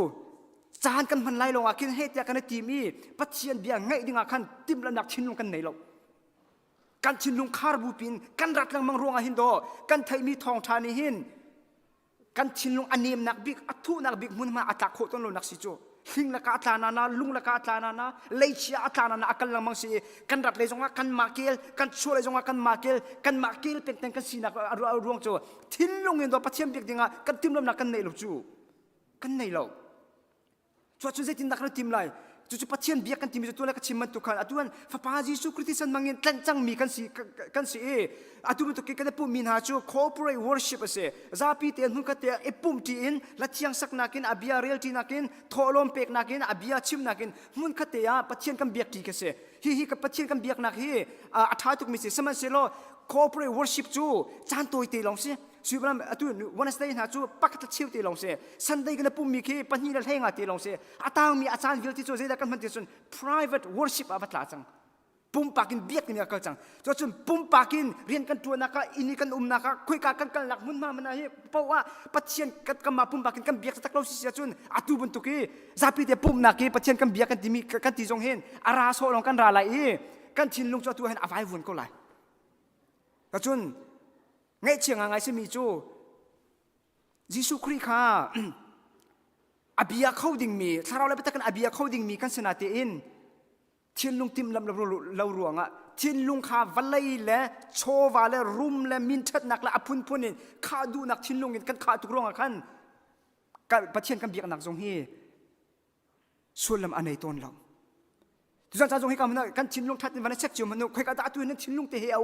จานกันพันไลลงอากินเฮตยากันในทีมีปัจเจียนเบียงไงดิ่งอาคันติมลำนักชิลลุงกันในโลกกันชินลุงคาร์บูปินกันรัดลังมังรวงอาหินโดกันไทยมีทองทานิหินกันชินลุงอันเนียมนักบิกอัตุนักบิกมุนมาอัตตะโคต้นโลนักสิโจหิงละกาตานานาลุงละกาตานานาเลเชียอัตตานานาอักลังมังสีกันรัดเลยจงว่ากันมาเกลกันช่วยเลยจงว่ากันมาเกลเป็นแต่กันสีนักรวงโจทินลุงเงินโดปัจเจียมบิกดิ่งกันติมลำนักกันในโลจูกันในโลชัวร์ใจตินนักเราติมไลจู่ๆปัจเจียนเบียกันที่มีตัวเล็กชิมมันตุกันอตุวันฟ้าพาจิสุคริสต์มังเงินกันจังมีกันสีอตุวันตุกิกันปุ่มมินหาจู่ corporate worship เสซาปีเตียนหุ่นกันเตียปุ่มที่อินละเชียงสักนักินอเบียเรียลที่นักินทอลมเป็กนักินอเบียชิมนักินหุ่นกันเตียปัจเจียนกันเบียกี่กันเสฮีกับปัจเจียนกันเบียกนักฮีอัฐาตุกมิเสสมันเสโล corporate worship จู่จานตัวตีลงสิสุบรามอตุวันสเตย์หาจู่ปักตะชิวตีลงเสซันเดย์กันปุ่มมีขี้ปัญญาเฮงาตีลงเสอาตางมีอาจารย์วิลที่จู่เจดกันมันที่สุด private worship อาบัตลาจังปุ่มปากินเบียกนี่ก็จังจู่ปุ่มปากินเรียนกันตัวนักอินกันนักคุยกันหลักมุนมามันอะไรเพราะว่าปัจเจียนกันมาปุ่มปากินกันเบียกสักเราสิเสียจุนอาตุบุนตุกีซาปีเตปุ่มนักปัจเจียนกันเบียกกันที่มีกันที่จงเห็นอาราโซลงกันราไหลกันชินลุงจู่ตัวเห็นอภัยวุ่นก็ไหลแต่จุนไงเชียงไงสิมีจู่ยิสุคริข้าอเบียเข้าดิ่งมีถ้าเราเลยไปตักกันอเบียเข้าดิ่งมีกันสนาเตอินทินลุงติมลำเรารวงทินลุงข้าวัลเลยและโชวาและรุมและมินชัดนักและอพุนพุนินข้าดูนักทินลุงกันข้าตุกรวงกันกันประเทศกันเบียกันนักทรงเฮส่วนลำอันในต้นเราทุกท่านจงให้กันมันกันทินลุงทัดในวันนี้เช็คจิวมันคุยกันตาตัวนั้นทินลุงเตะเอา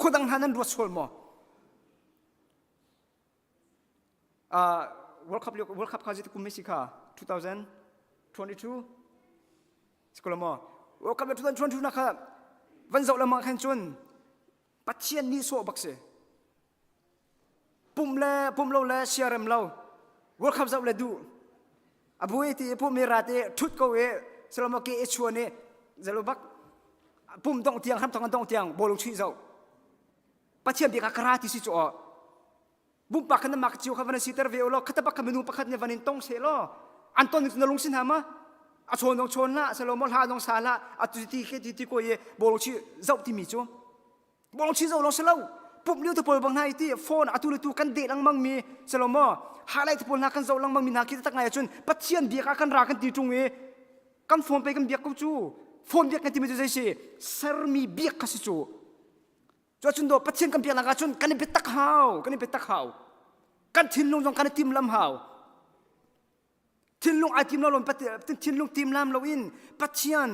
คนดังนั้นรัวส่วนหมอWorld Cup เขาจะคุมเมสิกา2022สกุลมอ World Cup 2022นะครับวันเสาร์ละมังคันจุนปัจเจียนนี่โซ่บักเสปุ่มเราและเชียร์เรา World Cup เสาร์ละดูอาบุยที่ปุ่มมีราตีทุดก็เวสลามเกชวนเนี่ยจะรู้บักปุ่มต้องเตียงครับต้องเตียงบอลลูกชีเจ้าปัจเจียนเบียกกระราที่สิจ่อบุ้มปากกันนักจิวข้าวันสิเตอร์เวลล์ขัดบักกันเมนูปักกันในวันนี้ต้องเสลอันต้นนี่นลงสินหามะอาชวนน้องชวนละสโลมอลหาน้องสาละอาตุติที่ก็เย่บอลลูกชีเจ้าที่มีจ้บอลลูกชีเจ้าลงเสลปุ๊บเลี้ยวตะโพลบางนายที่โฟนอาตุลิตูกันเด็กลังมังมีสโลมอหาอะไรตะโพลนักกันเจ้าลังมังมีนักคิดตั้งไงจนปัจเจียนเบียกันรักกันตีจงกันโฟนไปกันเบียกูจูโฟนเบียกันที่มีจุดใจสิเซอร์มีเบียกันสิจูจนโดปัจเจียนกันเบียนักจนกันเป็นตักหาวกันทินลุงจงกันทีมลำหาวทินลุงไอทีมเราลงทินลุงทีมลำเราอินปัจเจียน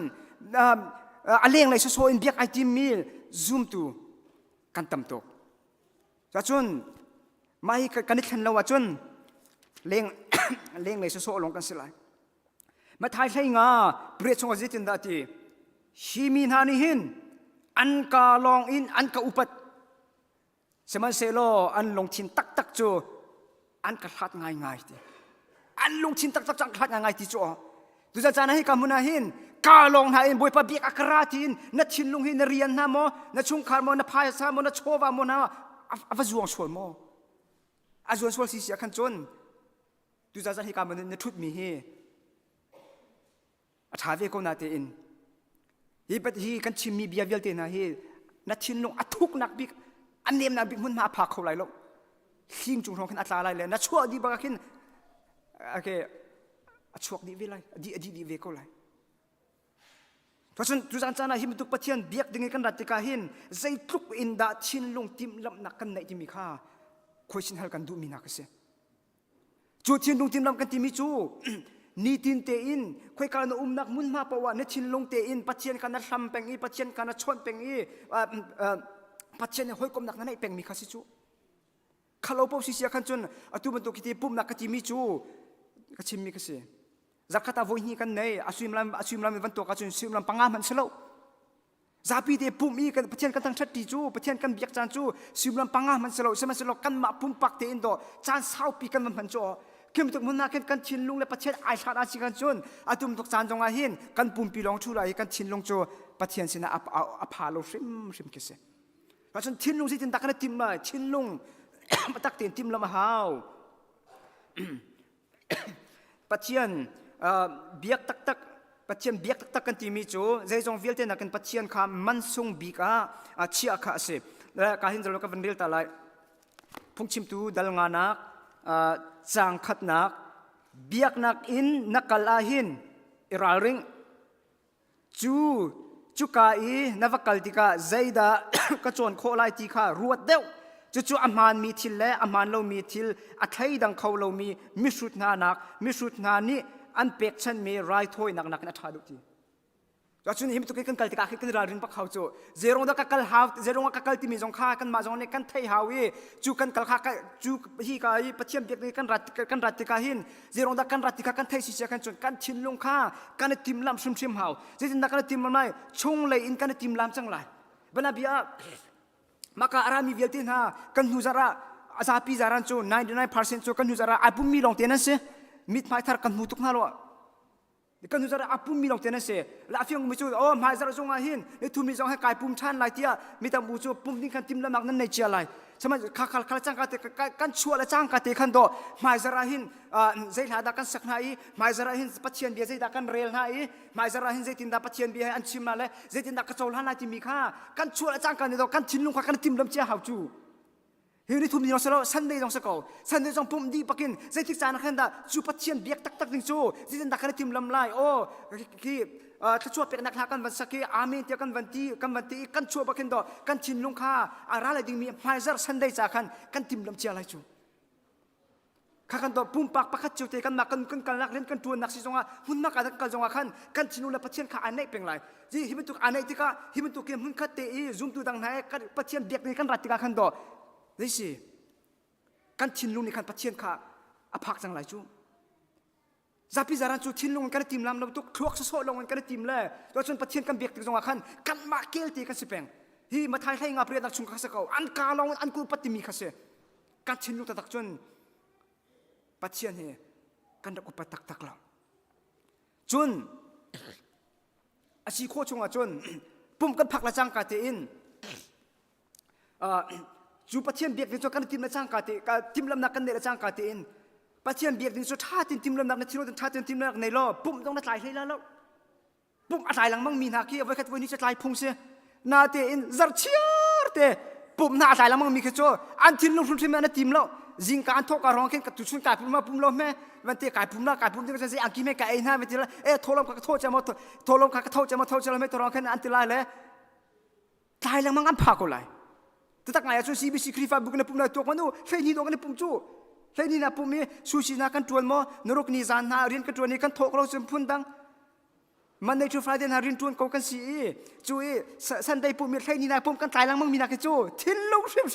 อะไรอย่างไรโซอินเบียกไอทีมมิลซูมตูกันตั้มโตจนไม่กันนิดขันเราจนเลี้ยงเลยโซลงกันสิไลมาไทยใช่งาเปรียบชงจิตินดาตีชิมินฮานิหินอันกาลองอินอันกาอุปัตสมัยเซโลอันลงชินตักจูอันกระทัดง่ายทีอันลงชินตักกระทัดง่ายทีจูดูจะจานให้กามุนาหินกาลองหาอินบอยปะเบียกอัคราทินนัดชินลุงหินเรียนนะโมนัดชุงคาร์โมนัดพายซาโมนัดโชวาโมนะอวจวงสวนโมอจวงสวนสิเสียขันจนดูจะจานให้กามุนาทุดมีเฮอาชาเวกนาเตอินฮีกันชิมมีเบียเวลเตนะเฮนัดชินลุงอัทุกนักบิกอันเนียมนักบิกมันมาพักเขาไหลลงหิ้งจุงทองขึ้นอัตราอะไรเลยนัดชั่วดีบางขึ้นโอเคชั่วดีเวลดีเวก็ไหลเพราะฉะนั้นทุกท่านจะน่าหิมตุกปะเทียนเบียกดึงกันรัติกาหินใจทุกอินดาชินลุงติมลำนักกันในที่มีค่า คุยสินฮัลกันดูมีนักเสียจูเทียนลงทีมลำกันทีมีจูนี่ตินเตอินคุยการนักมุนมาปะวะเนชินลงเตอินปัจเจียนการทำเป็งอีปัจเจียนการชนเป็งอีปัจเจียนห้อยกลมนักนั้นไอเป็งมีข้าศึกจูข้าเราพบสิเสียขันจนอตุบันตุกิติปุ่มนักกันทีมีจูก็ชิมมีข้าศึกจักรตาโวยนี่กันเนยอาศัยมลำวันตัวกันจนอาศัยมลำปังงามันเสลาซาปีเตปุ่มอีกันประเทศกันทั้งชัดดีจูประเทศกันเบียกจานจูอาศัยมลำปังงามันเสลาใช่ไหมเสลากันมาปุ่มปักเตอินโดจานเศร้าปีกันมันจ่อเข้มตุกมันน่ากันชินลุงและประเทศไอชาอาชีกันจนอาตุมตุกจานจงอาหินกันปุ่มปีลองชูไรกันชินลุงจูประเทศสินะอพาโลริมกิเสเพราะฉะนั้นชินลุงสิจินตะกันติมมาชินลุงมาตักเตียนติมละมาหาวประเทศเบียกตักปัจเจียนเบียกตักกันที่มีจูใจจงวิลเตนักกันปัจเจียนข้ามันส่งบีกาเชียข้าสิและการเห็นจะรู้กันวันเดียวแต่ละพุ่งชิมตูดัลงานักจางขัดนักเบียกนักอินนักกลาหินอิราริงจูกาอีนวักกัลติกาใจดากระโจนโคไลติการัวเดียวจู่ๆอามันมีทิลและอามันเรามีทิลอัฐยดังเขาเรามีมิสุทนานักมิสุทนานี้อันเป็กฉันมีไรถ้วยนักนัทาดุทีจากนั้นหิมตุกิกันกัลติกากันรารินปักเขาจู่เจรงดักกัลฮาวเจรงดักกัลติมีจงข้ากันมาจงเนี่ยกันไทยฮาวีจู่กันกัลข้าจู่ฮีกาอีปัจเจียนเบียกกันรัตติกาหินเจรงดักกันรัตติกากันไทยสิเสียกันจนกันชินลงข้ากันติมลำชิมฮาวเจริญดักกันติมลำไม่ชงเลยอินกันติมลำจังไรบรรดาบิอาmaka arami vialtin ha kan huzara asapi zaran chu 99% chu kan huzara apum mi long tenan se mit mai thar kan mutuk na lo kan huzara apum mi long tenan se la fiong mi chu o mai zara zonga hin le thu mi zong ha kai pum chan lai tia mi tam bu chu pum ding kan tim la mak nan nei chia lai chama khal chang ka te kan chua la chang ka te khan do mai zara hin zai la da kan sakna i mai zara hin pathian bia zai da kan rel na i mai zara hin zai tin da pathian bia an chim na le zai tin da ka chol han na ti mi kha kan chua la chang ka ni do kan chin lung kha kan tim lam chia hau chu hi ni thum ni so sunday jong sakau sunday jong pum di pakin zai tik chan khan da chu pathian biak tak ding chu zai tin da kan tim lam lai o kiถ้าชั่วเป็นนักหากันวันสักอามีเดียกันวันที่กันชั่วบักเห็นดอกันชินลุงข้าอะไรดิ่งมีไฟเซอร์สันได้จากกันติมลำเชียอะไรจูข้ากันดอปุ่มปากปักจิวเตกันมากันลักเล่นกันตัวนักสิจงอาหุ่นมากกันจงอากันชินุละปัจเจียนข้าอันไหนเป็นไรจีฮิมันตุกอันไหนที่ข้าฮิมันตุกเกมหุ่นขัดเตะซุ่มตัวดังไหนกันปัจเจียนเด็กนี่กันรัดที่ข้ากันดอนี่สิกันชินลุงนี่กันปัจเจียนข้าอภักจังไรจูจับพิจารณาจุดทิ้งลงกันทีมลำเราตุกคลอกโซ่ลงกันทีมเลยโดยจนประเทศกันเบียกติดจงอาคันกันมาเกลตีกันสิเปงฮีมาไทยให้งาเปรียดักชุงข้าศึกเอาอันกาลองอันกูปฏิมีข้าศึกกันทิ้งลงตักจนประเทศเนี่ยกันดักอุปตักเราจนอาชีโคชงอาจนปุ่มกันผักละจังกาเตอินจูประเทศเบียกติดจงกันทีมละจังกาเตทีมลำนักกันเดละจังกาเตอินปัจจัยเบียดดิ้งสุดท้ายทีมลำนักในที่เราท้ายทีมลำนักในรอบปุ่มต้องนัดไหลให้แล้วปุ่มอัดไหลหลังมั่งมีนาคีเอาไว้แค่วันนี้จะไหลพุ่งเสียนาเตอินจัดเชียร์เตะปุ่มหน้าไหลหลังมั่งมีแค่โจอันทีมลงทุนที่แม่ในทีมเราจิงการทอกการร้องแค่กับตุชุนกายปุ่มมาปุ่มเราแม่วันเตะกายปุ่มละกายปุ่มที่จะเสียอังกี้แม่กายเองฮะวันเตะละโทรลมกับโทษจะมาโทรลมกับโทษจะมาโทษจะไม่ตัวร้องแค่อันตรายเลยไหลหลังมั่งอันพักก็ไหลแต่ตั้งไงอะช่วง CBC ครีฟ้าบุกในปุ่มในตัวมันดูเฟนี่ตัวกันในปุ่มจูเฮ้ยนี่นะปุ่มนี้ซูชินากันจวนมอนรกนิจานนาเรียนกันจวนนี้กันทกเราจนพุ่นดังมันในช่วงฟรายเดย์นาเรียนจวนเขากันสีจูสันได้ปุ่มนี้เฮ้ยนี่นะปุ่มกันตายหลังมั่งมีนักจูทิ้งลงเชื่อม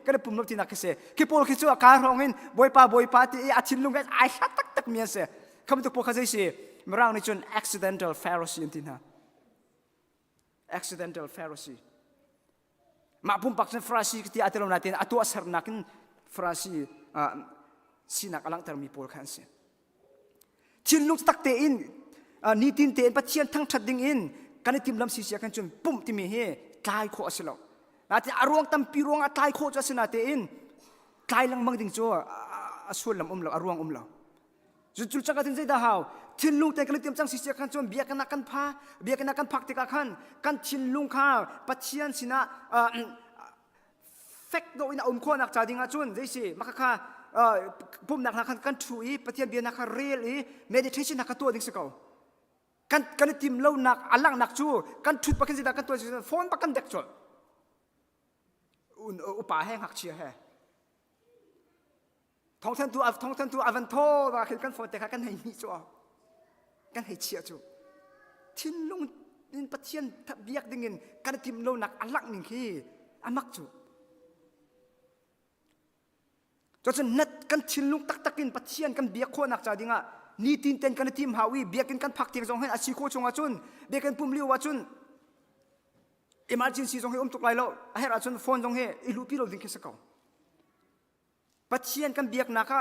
กันได้ปุ่มลบที่นักเสียคือปุ่มคือจูอาการร้องเห็นบอยป้าที่อาทิ้งลงกันไอ้ชัดตักเมียเสียคำตุกปุ่มเขาจะเสียมาร่างในจวน accidental Pharisee ที่น่ะ accidental Pharisee มาปุ่มปักเส้นฟราซีที่อาจจะลงนาเตียนอัตัวสารนักฟราซีสินักอลังการมีโพลขันเสียชินลุกตักเตอินนี่ตินเตอินปัจเจียนทั้งชัดดิ่งอินกันในทีมลำซีเสียกันจนปุ่มที่มีเฮตายโคอสิลอกนาทีอารวงตั้มปีรวงตายโคจะสินาเตอินตายลังมังดิ่งจัวส่วนลำเราอารวงเราจุดจักรถึงใจดาวชินลุกแต่กันในทีมจังซีเสียกันจนเบียกันนักกันพาเบียกันนักกันพักติกาขันกันชินลุกข้าปัจเจียนสินะเฟกโดอินาคนนักจ่าดิ่งอาจุนได้สิมักข้าปุ่มนักกันช่วยประเทศเบียนักเรียลmeditation นักตัวดิ่งสกาวกันทีมเล่านักอลังนักชูกันชุดประกันสินักตัวโฟนประกันเด็กจดอุปาแห้งหักเชียร์แห่ ท้องท่านตัวอวันโทว่าขึ้นกันฝนแต่กันให้มีจัวกันให้เชียจูทิ้นลุงนินปะเทียนทับเบียกดึงเงินกันทิมโลนักอัลลักหนึ่งขี้อามักจูจนนัดกันทิ้นลุงตักกินปะเทียนกันเบียกโคนักจ่าดิ่งอ่ะนี่ตีนเต้นกันทิมฮาวีเบียกกันพักเตียงจงให้อาชีโคจงอาจุนเบียกกันปุ่มเลี้ยวอาจุนemergency จงให้ตุกไลโลให้อาจุนโฟนจงให้อิลูปีโลดิ่งแค่สักเอาปัจเจียนกันเบียกนัก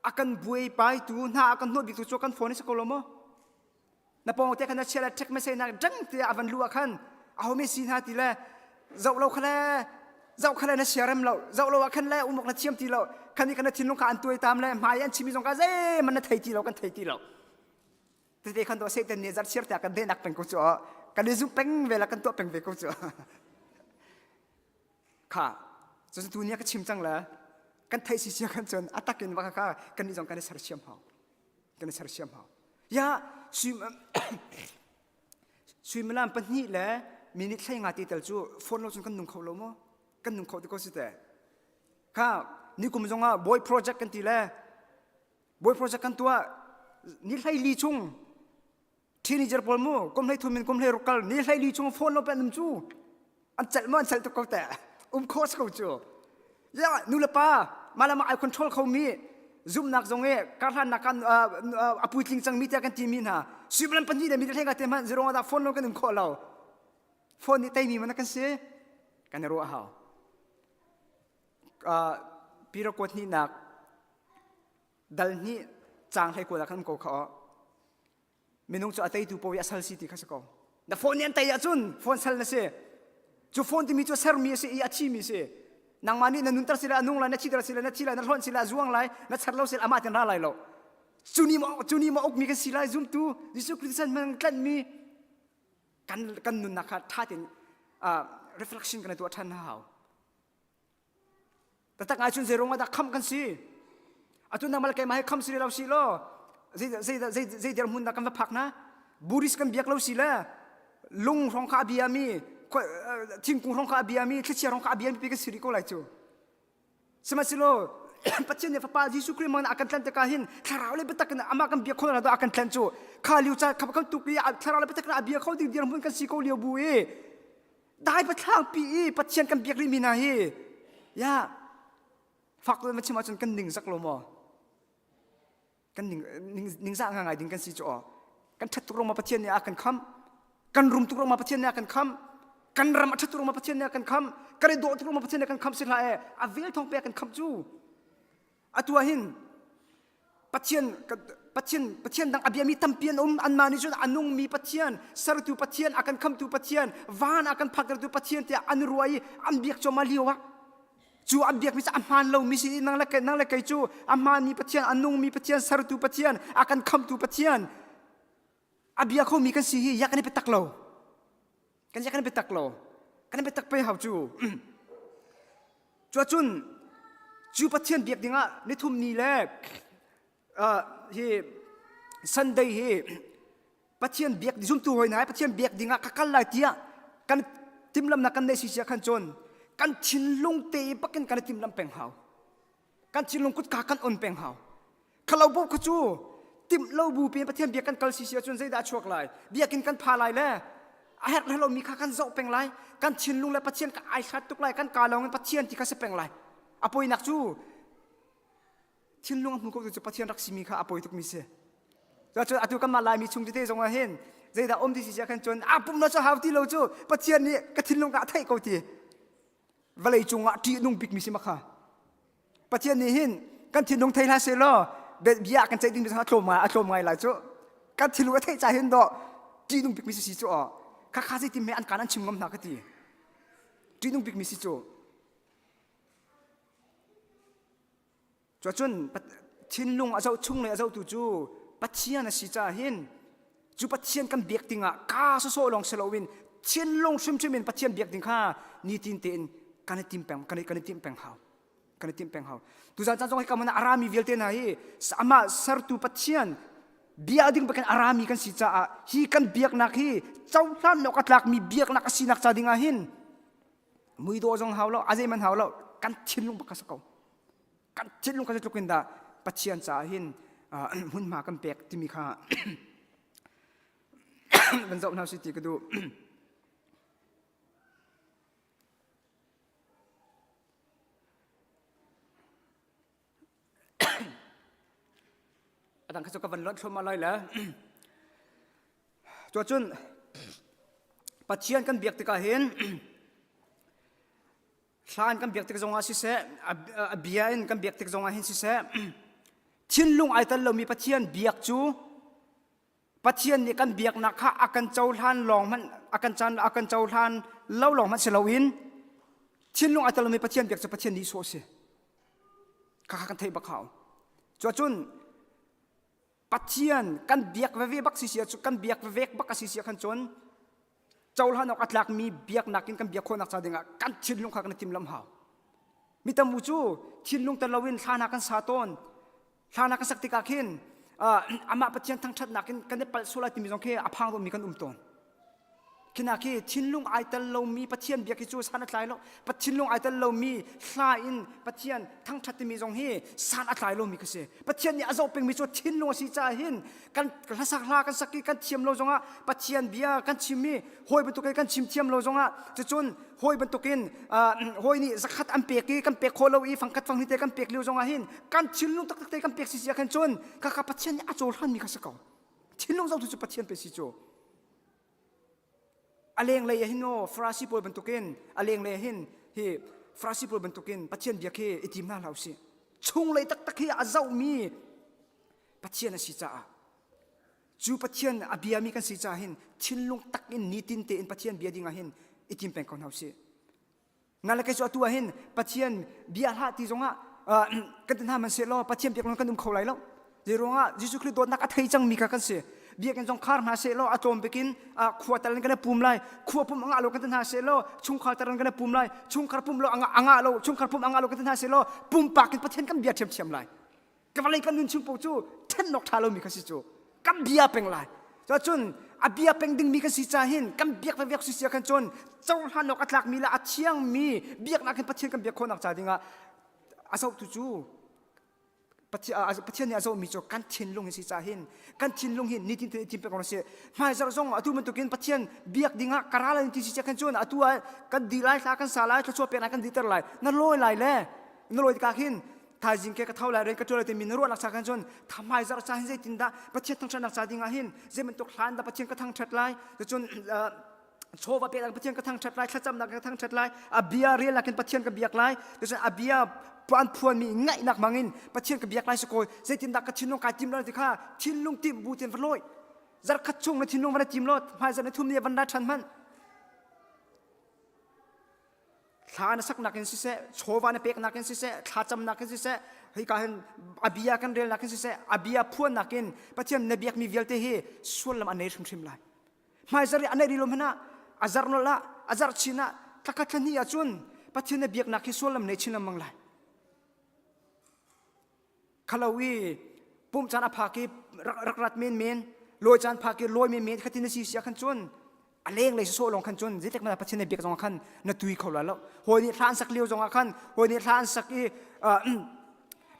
อากันบุยไปตูน่าอากันโน้ตบิกตูโจกันโฟนนี่สักโลโมนับปองเตะกันนัดเชลล์เช็คไม่ใช่นักจังเตะอาวันลัวขันเอาไม่สินหาทีละเจ้าเราขันละเจ้าขันละนัดเชียร์มเราเจ้าเราขันละอุโมกนัดเชี่ยมทีเราขันนี้กันนัดทิ้งลงขันตัวตามเลยมายันชิมิจงกันเอ้มันนัดไทยทีเรากันไทยทีเราแต่เด็กขันตัวเสกแต่เนี่ยจัดเชียร์แต่กันเด่นนักเป็นกุศลกันเลยซุปเป้งเวลากันตัวเป็นเวกุศลค่ะจนตัวนี้ก็ชิมจังเลยกันไทยสิเชียกันจนอัตตากินว่าค่ะกันนี่จงกันได้สารเชื่อมเขากันได้สารเชื่อมเขายาสุยมลามปัญญ์แหละมินิทใช้งานตีเตลจูฟอนเราจนกันนุ่งเขาล้มกันนุ่งเขาที่ก็สุดแต่ค่ะนี่กุมจงอ่ะบอยโปรเจกต์กันตีแหละบอยโปรเจกต์กันตัวนี่ใช้ลีชงที่นี่จะพอมูกุมให้ทุนมินกุมให้รุกกลนี่ใช้ลีชงฟอนเราเป็นนุ่มจูอันเจ็ดมันเจ็ดตัวเขาแต่โคสเขาจูยานูเลป้ามาละมาไอคอนโทรลเขามีzoom นักจงเอการหันนักกันอปุยลิงจังมีแต่กันทีมินฮะสิบล้านปัญญาเดมีแต่เรื่องกันเต็มมันจะรอดฟอนเรากันนุ่มขอเราฟอนนี่เต็มมีมันกันเสียกันรู้เอาปีรกวดนี่นักดัลนี่จางให้กูละกันกูเขาไม่นุ่งจะอัตย์ดูปอยาสัลซิตี้ข้าศึกแต่ฟอนนี่อันตายจุนฟอนสัลนั่นเสียจูฟอนที่มีจูเซอร์มีเสียอาชีมีเสียนางมานี่นั่นนุ่นตระสิละนุ่งละนัดชีตระสิละนัดชีละนัดหอนสิละจวงไรนัดชัดเราสิละอามาจันราไรเราจูนี่มาอกมีกันสิละจุ่มตูยิสุคริสต์มันกันมีกันนุ่นนักท่าเป็นreflection กันในตัวท่านหาวแต่ถ้าไงจุนเซรงว่าดักคำกันสิอาจุนนางมาลกมาให้คำสิเราสิละเดียร์มุนนักกันมาพักนะบุริสกันเบียกเราสิละลุงของข้าเบียมีทิ้งกุ้งของข้าเบียมีที่เชียร์ของข้าเบียมีเป็นสิ่งที่ก็ไหลจูสมัยสิโลปัจจัยเนี่ยพระปายิสุคริสต์มันอาการแทนตะการหินถ้าเราเลยไปตักกันอามากันเบียคนเราต้องอาการแทนจูข้าเลี้ยวใจขับกันตุกยาถ้าเราเลยไปตักกันอาเบียเขาดึงเดียร์มุนกันสิเขาเลี้ยวบุยได้ประทางปีปัจจัยกันเบียกริมินาฮียาฝักเลยมันชิมาจนกันหนึ่งสักโลมอกันหนึ่งสักง่ายๆดึงกันสิจูกันทัดตุกลงมาปัจจัยเนี่ยอาการคำกันรุมตุกลงมาปัจจัยเนี่ยอาการคำกันรำอัดตุกลงมาปัจจัยเนี่ยอาการคำกันโดดตุกลงมาปัจจัยเนี่ยอาการคำสิละอาเวลทองเปียกันคำจูอัตัวหินปัจจัยดังอาเบียมีตั้มเปียนอันมานี่จุดอันนุ่งมีปัจจัยสารตุปัจจัยอาการคำตุปัจจัยวานอาการพักตุปัจจัยที่อันรวยอันเบียกจอมาเลียวะจูอันเบียกมิสอันมันเรามิสินั่งเล็กจูอันมันมีปัจจัยอันนุ่งมีปัจจัยสารตุปัจจัยอาการคำตุปัจจัยอาเบียเขามีกันสิอยากกันไปตักเรากันอยากกันไปตักเรากันไปตักไปหาจูจุนจูปัจจัยเบียกดิ่งอ่ะในทุ่มนี้แหละซันเดย์ปัจจัยเบียกจุ่มตัวหอยไหนปัจจัยเบียกดิ่งอ่ะกักลายเตียกันทิมลำนักกันในสิเสียขันจนกันชินลงเตะปักกันทิมลำเป็งหาวกันชินลงกุดกากันอ่อนเป็งหาวขลาบุกจูทิมเราบูเป็นปัจจัยเบียกกันกัลสิเสียจนใจด่าชวกลายเบียกกันพาลายแล้วอาเหตุให้เรามีข้ากันโจเป็งลายกันชินลงและปัจจัยกันไอชัดตุกลายกันกาลองปัจจัยที่ข้าเสเป็งลายอภัยนักจูชินลงมุกจะปัจจัยรักสิมีข้าอภัยทุกมิเสเราจะอธิกันมาลายมีชุงที่เทจงมาเห็นใจด่าที่สิเสียขันจนปุ่มเราจะหาที่เราจูปัจจัยนี้ก็ชินลงกับไทยเขาทีเวลาจงอ่ะที่นุ่งปิกมิสิมาค่ะปัจจัยนี้เห็นกันที่นุ่งไทยลาเซลล์เบียบิยากันใจดิ้งไปทางโจมมาโจมไงล่ะจูกันที่นุ่งไทยใจเห็นดอกที่นุ่งปิกมิสิจูอ่ะข้าข้าจะติมให้อันการอันชิมงมหนักทีที่นุ่งปิกมิสิจูจนชินลุงอาเจ้าชุ่งเลยอาเจ้าตู่จูปัจเจียนสิจ่าเห็นจูปัจเจียนกันเบียกติงอ่ะข้าโซ่ลองเซลวินชินลุงชิมปัจเจียนเบียกติงข้านี่ตินเต็นกันติมแปงกันติมแปงหาวกันติมแปงหาวตุจานจงให้กำมันอารามีเวลเตนให้สามาสารตุปัจเจียนเบียดิ้งไปกันอารามีกันสิจ่าฮีกันเบียกนักฮีเจ้าท่านนกอัตลักมีเบียกนักสินักจ่าดิ้งหินมุยโดจงหาวแล้วอาเจมันหาวแล้วกันชินลุงบักกะสกาว กันทิ้งลงกันจะลุกินดาปัจเจียนจ่าหินหุ่นหมากันเปียกที่มีค่ามันจะเอาสิติก็ดูอาจารย์ข้าจะกับวันรถชมอะไรแล้วจวดจุนปัจเจียนกันเบียกติกาเห็นชานกันเบียกติกาจงอาศิเสอเบียนกันเบียกติกาจงอาเห็นศิเสทิ้นลุงไอตันเรามีปัจเจียนเบียกจูปัจเจียนนี่กันเบียกนักข้าอากันเจ้าทานลองมันอากันจันอากันเจ้าทานเล่าลองมันเสลวินทิ้นลุงไอตันเรามีปัจเจียนเบียกจะปัจเจียนนี้โซเสข้ากันเทบักเขาจวดจุนปัจเจียนกันเบียกเวเวบักศิเสียกันเบียกเวเวกบักศิเสียขันจนเจ้าท่านออกอัตลักมีเบียกนักกินกันเบียกคนนักซาดิงะกันทิ้นลุงข้ากันติมลำหาวมีตามูจูทิ้นลุงตะลวินทานากันสาตอนทานากันสักติกาขินอามาปัจเจียนทั้งชัดนักกันได้ปัลสุลาติมิจงเคอพังตัวมีกันตอนขณะที่ทิ้นลุงไอตันเรามีปัจเจียนเบียกจูสานอัตไลโลปัจทิ้นลุงไอตันเรามีทลายอินปัจเจียนทั้งชัดติมิจงเฮสานอัตไลโลมีกเสปัจเจียนนี่อาจจะเป็นมิจูทิ้นลุงสิจ่าหินกันรักษาลากันสักกันเทียมเราจงอ่ะปัจเจียนเบียกันชิมีหอยบรรทุกกันชิมเทียมเราจงอ่ะจะจนหอยบรรทุกินหอยนี่สักขัดอันเปียกกันเปียกโคเราอีฟังกัดฟังนี่เตกันเปียกเลี้ยวจงอ่ะหินกันทิ้นลุงตักเตกันเปียกสิเสียกันจนข้าปัจเจียนนี่อาจจะท่านมีกันสักเขาทิ้นลุงเราถูกปัจเจียนเป็นสิโจอเลงเลยหินโนฟราซิโปลบรรทุกินอเลงเลยหินฮีฟราซิโปลบรรทุกินปัจเจียนเบียกเฮอิติมน่าเราสิชุงเลยตักเฮอาเจ้ามีปัจเจียนสิจ้าจูปัจเจียนอเบียมีกันสิจ้าหินทิ้นลุงตักอินนิตินเตอินปัจเจียนเบียดิงาหินอิติมเป็นคนเราสินั่นแหละก็จะตัวหินปัจเจียนเบียหาที่จงอ่ะกันตั้งมันเสียล้อปัจเจียนเบียกลงกันดุมเขาไหลแล้วเดี๋ยวงอ่ะยิสุคริสต์โดนนักอัฐิจังมีกันเสียเบียกันจงคาร์นาเซโลอาโจมไปกินขวดตะลันกันปุ่มไล่ขวดปุ่มอ่างโลกันนาเซโลชุ่งคาร์ตะลันกันปุ่มไล่ชุ่งคาร์ปุ่มโลอ่างโลชุ่งคาร์ปุ่มอ่างโลกันนาเซโลปุ่มปากกันประเทศกันเบียเทียมไล่กันวันนี้กันนุ่นชุ่งปูจูเทนนกทาโลมีกันสิจูกันเบียเป็นไล่จนอาเบียเป็นดึงมีกันสิจ่าหินกันเบียไปเบียกสิเสียกันจนเจ้าท่านนกอัตลักมีละอาเชียงมีเบียกนักกันประเทศกันเบียคนนักจ่าดิงะอาเซาตุจูปัจจัยนี้อาจจะมีโจกันทิ้นลงหินสิจ่าหินกันทิ้นลงหินนี่ทิ้งทิ้งไปก่อนเสียไม่จะร้องอาตุมันตุกินปัจจัยเบียกดิ่งะการอะไรที่สิจ่ากันจวนอาตุกันดีไล่ลากันสาไล่ถ้าช่วยเป็นอะไรกันดีตลอดนั่นลอยไหลเล่นั่นลอยกาหินถ้าจริงแค่กระเท่าไหลเรื่องกระโจนแต่มีนรวดรักษากันจนทำไมจะรักษาหินใจตินดาปัจจัยทั้งชั้นรักษาดิ่งะหินเจมันตกหลานดาปัจจัยกระทั่งชัดไล่จนโชว์ว่าเป็นปัจจัยกระทั่งชัดไล่ถ้าจำนักกระทั่งชัดไล่อาเบียเรียนหลักเป็นปัจจัยกับเบียกไล่จนอาเบียปานพวนมีง่ายนักมังอินปัจเจียนกับเบียกไล่สกอยเจตินดักกระชินลงกาจิมแล้วที่ข้าชินลงติมบูเตียนฟันลอยจักขัดชงในชินลงวันจิมลอดพายจะในทุ่มเนียบันดาชันมันข้านักนักเงินสิเสโชว์วันเป็กนักเงินสิเสข้าจำนักเงินสิเสให้การอาเบียกันเรียนนักเงินสิเสอาเบียพวนนักเงินปัจเจียนในเบียกมีเวลเตฮีส่วนลำอันไหนชิมไล่พายจะเรียนอันไหนดีลมนะอาจารย์นละอาจารย์ชินะทักขัดนี่อาจุนปัจเจียนในเบียกนักเงินส่วนลำไหนชินลำมังไล่ขลาวีปุ่มจานอภากีรักเมนลอยจานภากีลอยเมนขัดที่นสีเสียขันจนอเลงเลยโซ่ลงขันจนจิตเล็กมาปัจเจนเบียกจงขันนัดตุยเขาแล้วหอยนี่ทานสักเลี้ยวจงขันหอยนี่ทานสัก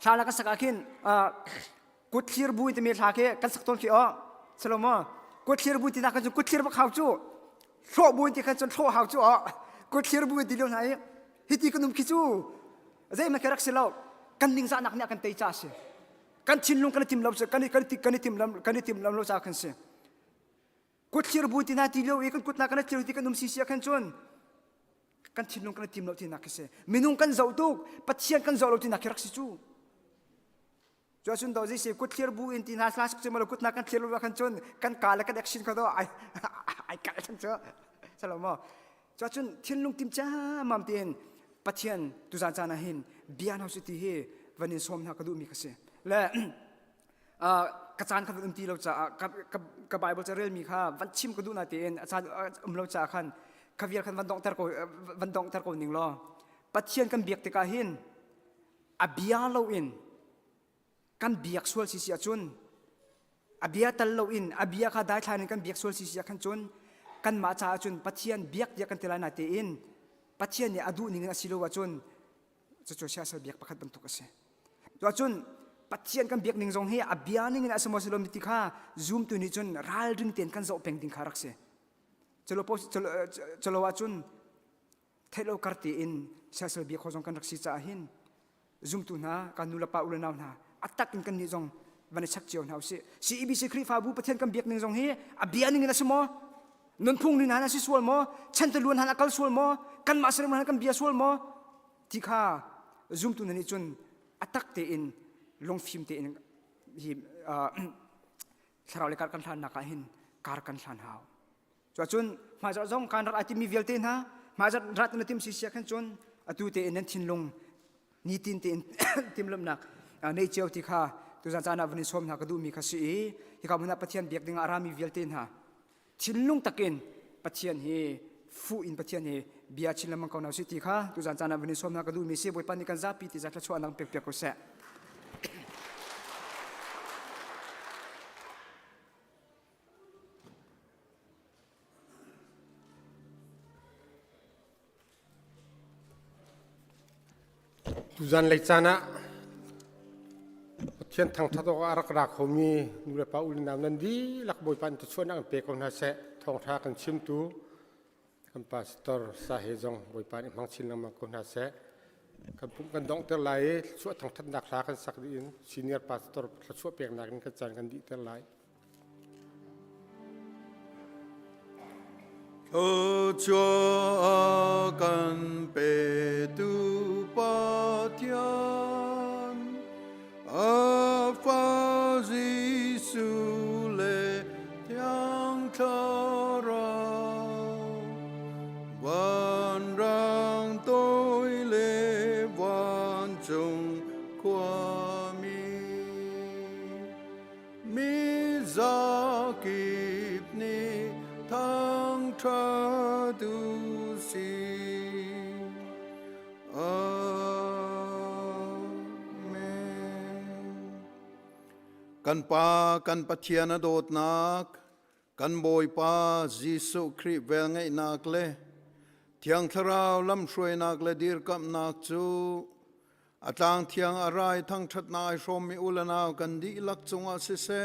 ทานแล้วก็สักขินกุดเทียร์บุยที่มีทาเกกันสักต้นขี้อ้อสโลมกุดเทียร์บุยที่นักขันจนกุดเทียร์บักขาวจู่โซ่บุยที่ขันจนโซ่ขาวจู่กุดเทียร์บุยที่เลี้ยวไหนฮิติกันนุ่มขี้จู่เจ้ามันแค่รักเสียแล้วกันนิ่งซานักเนี่ยกันเตยจ่าเสียกันชินลงกันติมลำเสียกันติมลำโลจ่ากันเสียกุดเชียร์บูตินาติเลี้ยวเองกันกุดนักกันเชียร์ที่กันนุ่มสีเสียกันจนกันชินลงกันติมลำที่นักเสียมินุงกันเจ้าตุกปัจเจียนกันเจ้าเราที่นักรักสิจูจวนดาวเสียกุดเชียร์บูอินที่นาสลาสกุดมาลกุดนักกันเชียร์เรากันจนกันกาลกันแอคชั่นเขาตัวไอ้กาลกันเจ้าสลามจวนชินลงติมจ้ามัมเตียนปัจเจียนตุจานจานาหินเบียนเอาสิที่เฮวันนี้สมนักกระดูมีกษัตริย์และกระจานขันตีเราจะกับไบเบิลจะเรียนมีค่ะวันชิมกระดูนาเตียนอาจารย์เราจะขันขวิลขันวันดองเตอร์โกนิงล้อปัจเจียนกันเบียกติกาหินอาเบียเราอินกันเบียกส่วนสิเสียจุนอาเบียตัลเราอินอาเบียข้าได้ทานกันเบียกส่วนสิเสียขันจุนกันมาจ่าจุนปัจเจียนเบียกเดียกันเตลานาเตียนปัจเจียนเนี่ยอดูนิ่งอาศิโลวาจุนจะช่วยเสียสเบียกประคัดบรรทุกเสีย cho chun pathian kan biak ning zong he abianing in asmo silom tikha zoom tu ni chun ral ring ten kan zo peng ding kharak se chalo wa chun thelo karti in sasal bi khojong kan raksi cha hin zoom tu na kanula pa ulanaw na atak in kan ni zong vani chak chiao na se CEBC khri fa bu pathian kan biak ning zong he abianing in asmo non phung ni na si sual mo chantalun han akal sual mo kan masrem han kan bia sual mo tikha zoom tu na ni chun atak te in long film te in hi sarau le kar kan than na ka hin kar kan than hao cho chun ma za zong kan rat mi vel te na ma za rat na tim si sia kan chun atu te in thin long ni tin te in tim lam nak nei cheu ti kha tu za chana vani som na ka du mi kha si hi ka muna pathian biak ding arami vel te na thin lung takin pathian hi fu in pathian he bia chin lam ka na si ti kha tu za chana vani som na ka du mi se boi pan ni kan za pi ti za thla chuan ang pek pek ko se Tujan leicana pathian thang thato arak rak homi nure pa ulinam nandi lak boy pan tu chuan ang pe ko na se thong tha kan chim tu kan pastor sa hejong boy pan mang chin lam ko na se kan pum kan dong ter lai chu thang that dak la kan sak din senior pastor chu pek nak kan chan kan di ter lai Chúa cần bề tu ba thiên ở pha Giêsu lệ thiang thờ rao van rang tôi lệ van chung qua mi za kịp ni thang tra du si amen kan pa kan pathian adot nak kan boy pa Giêsu Christ vel ngai nak le thiang tharau lam shroi nak le dir kam nak chu atlang thiang arai thang that nai shom mi ulanaw kan di lak chunga se se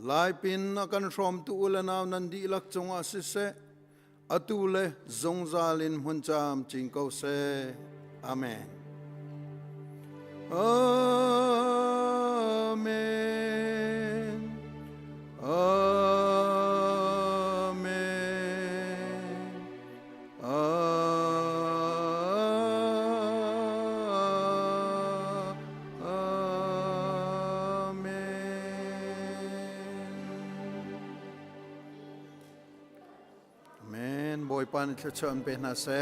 lai pin akan shom tu ulanaw nan di lak chunga se se atule zongzalin huncham chingko se amen amen amen Amen. Boy pan church on pe na se.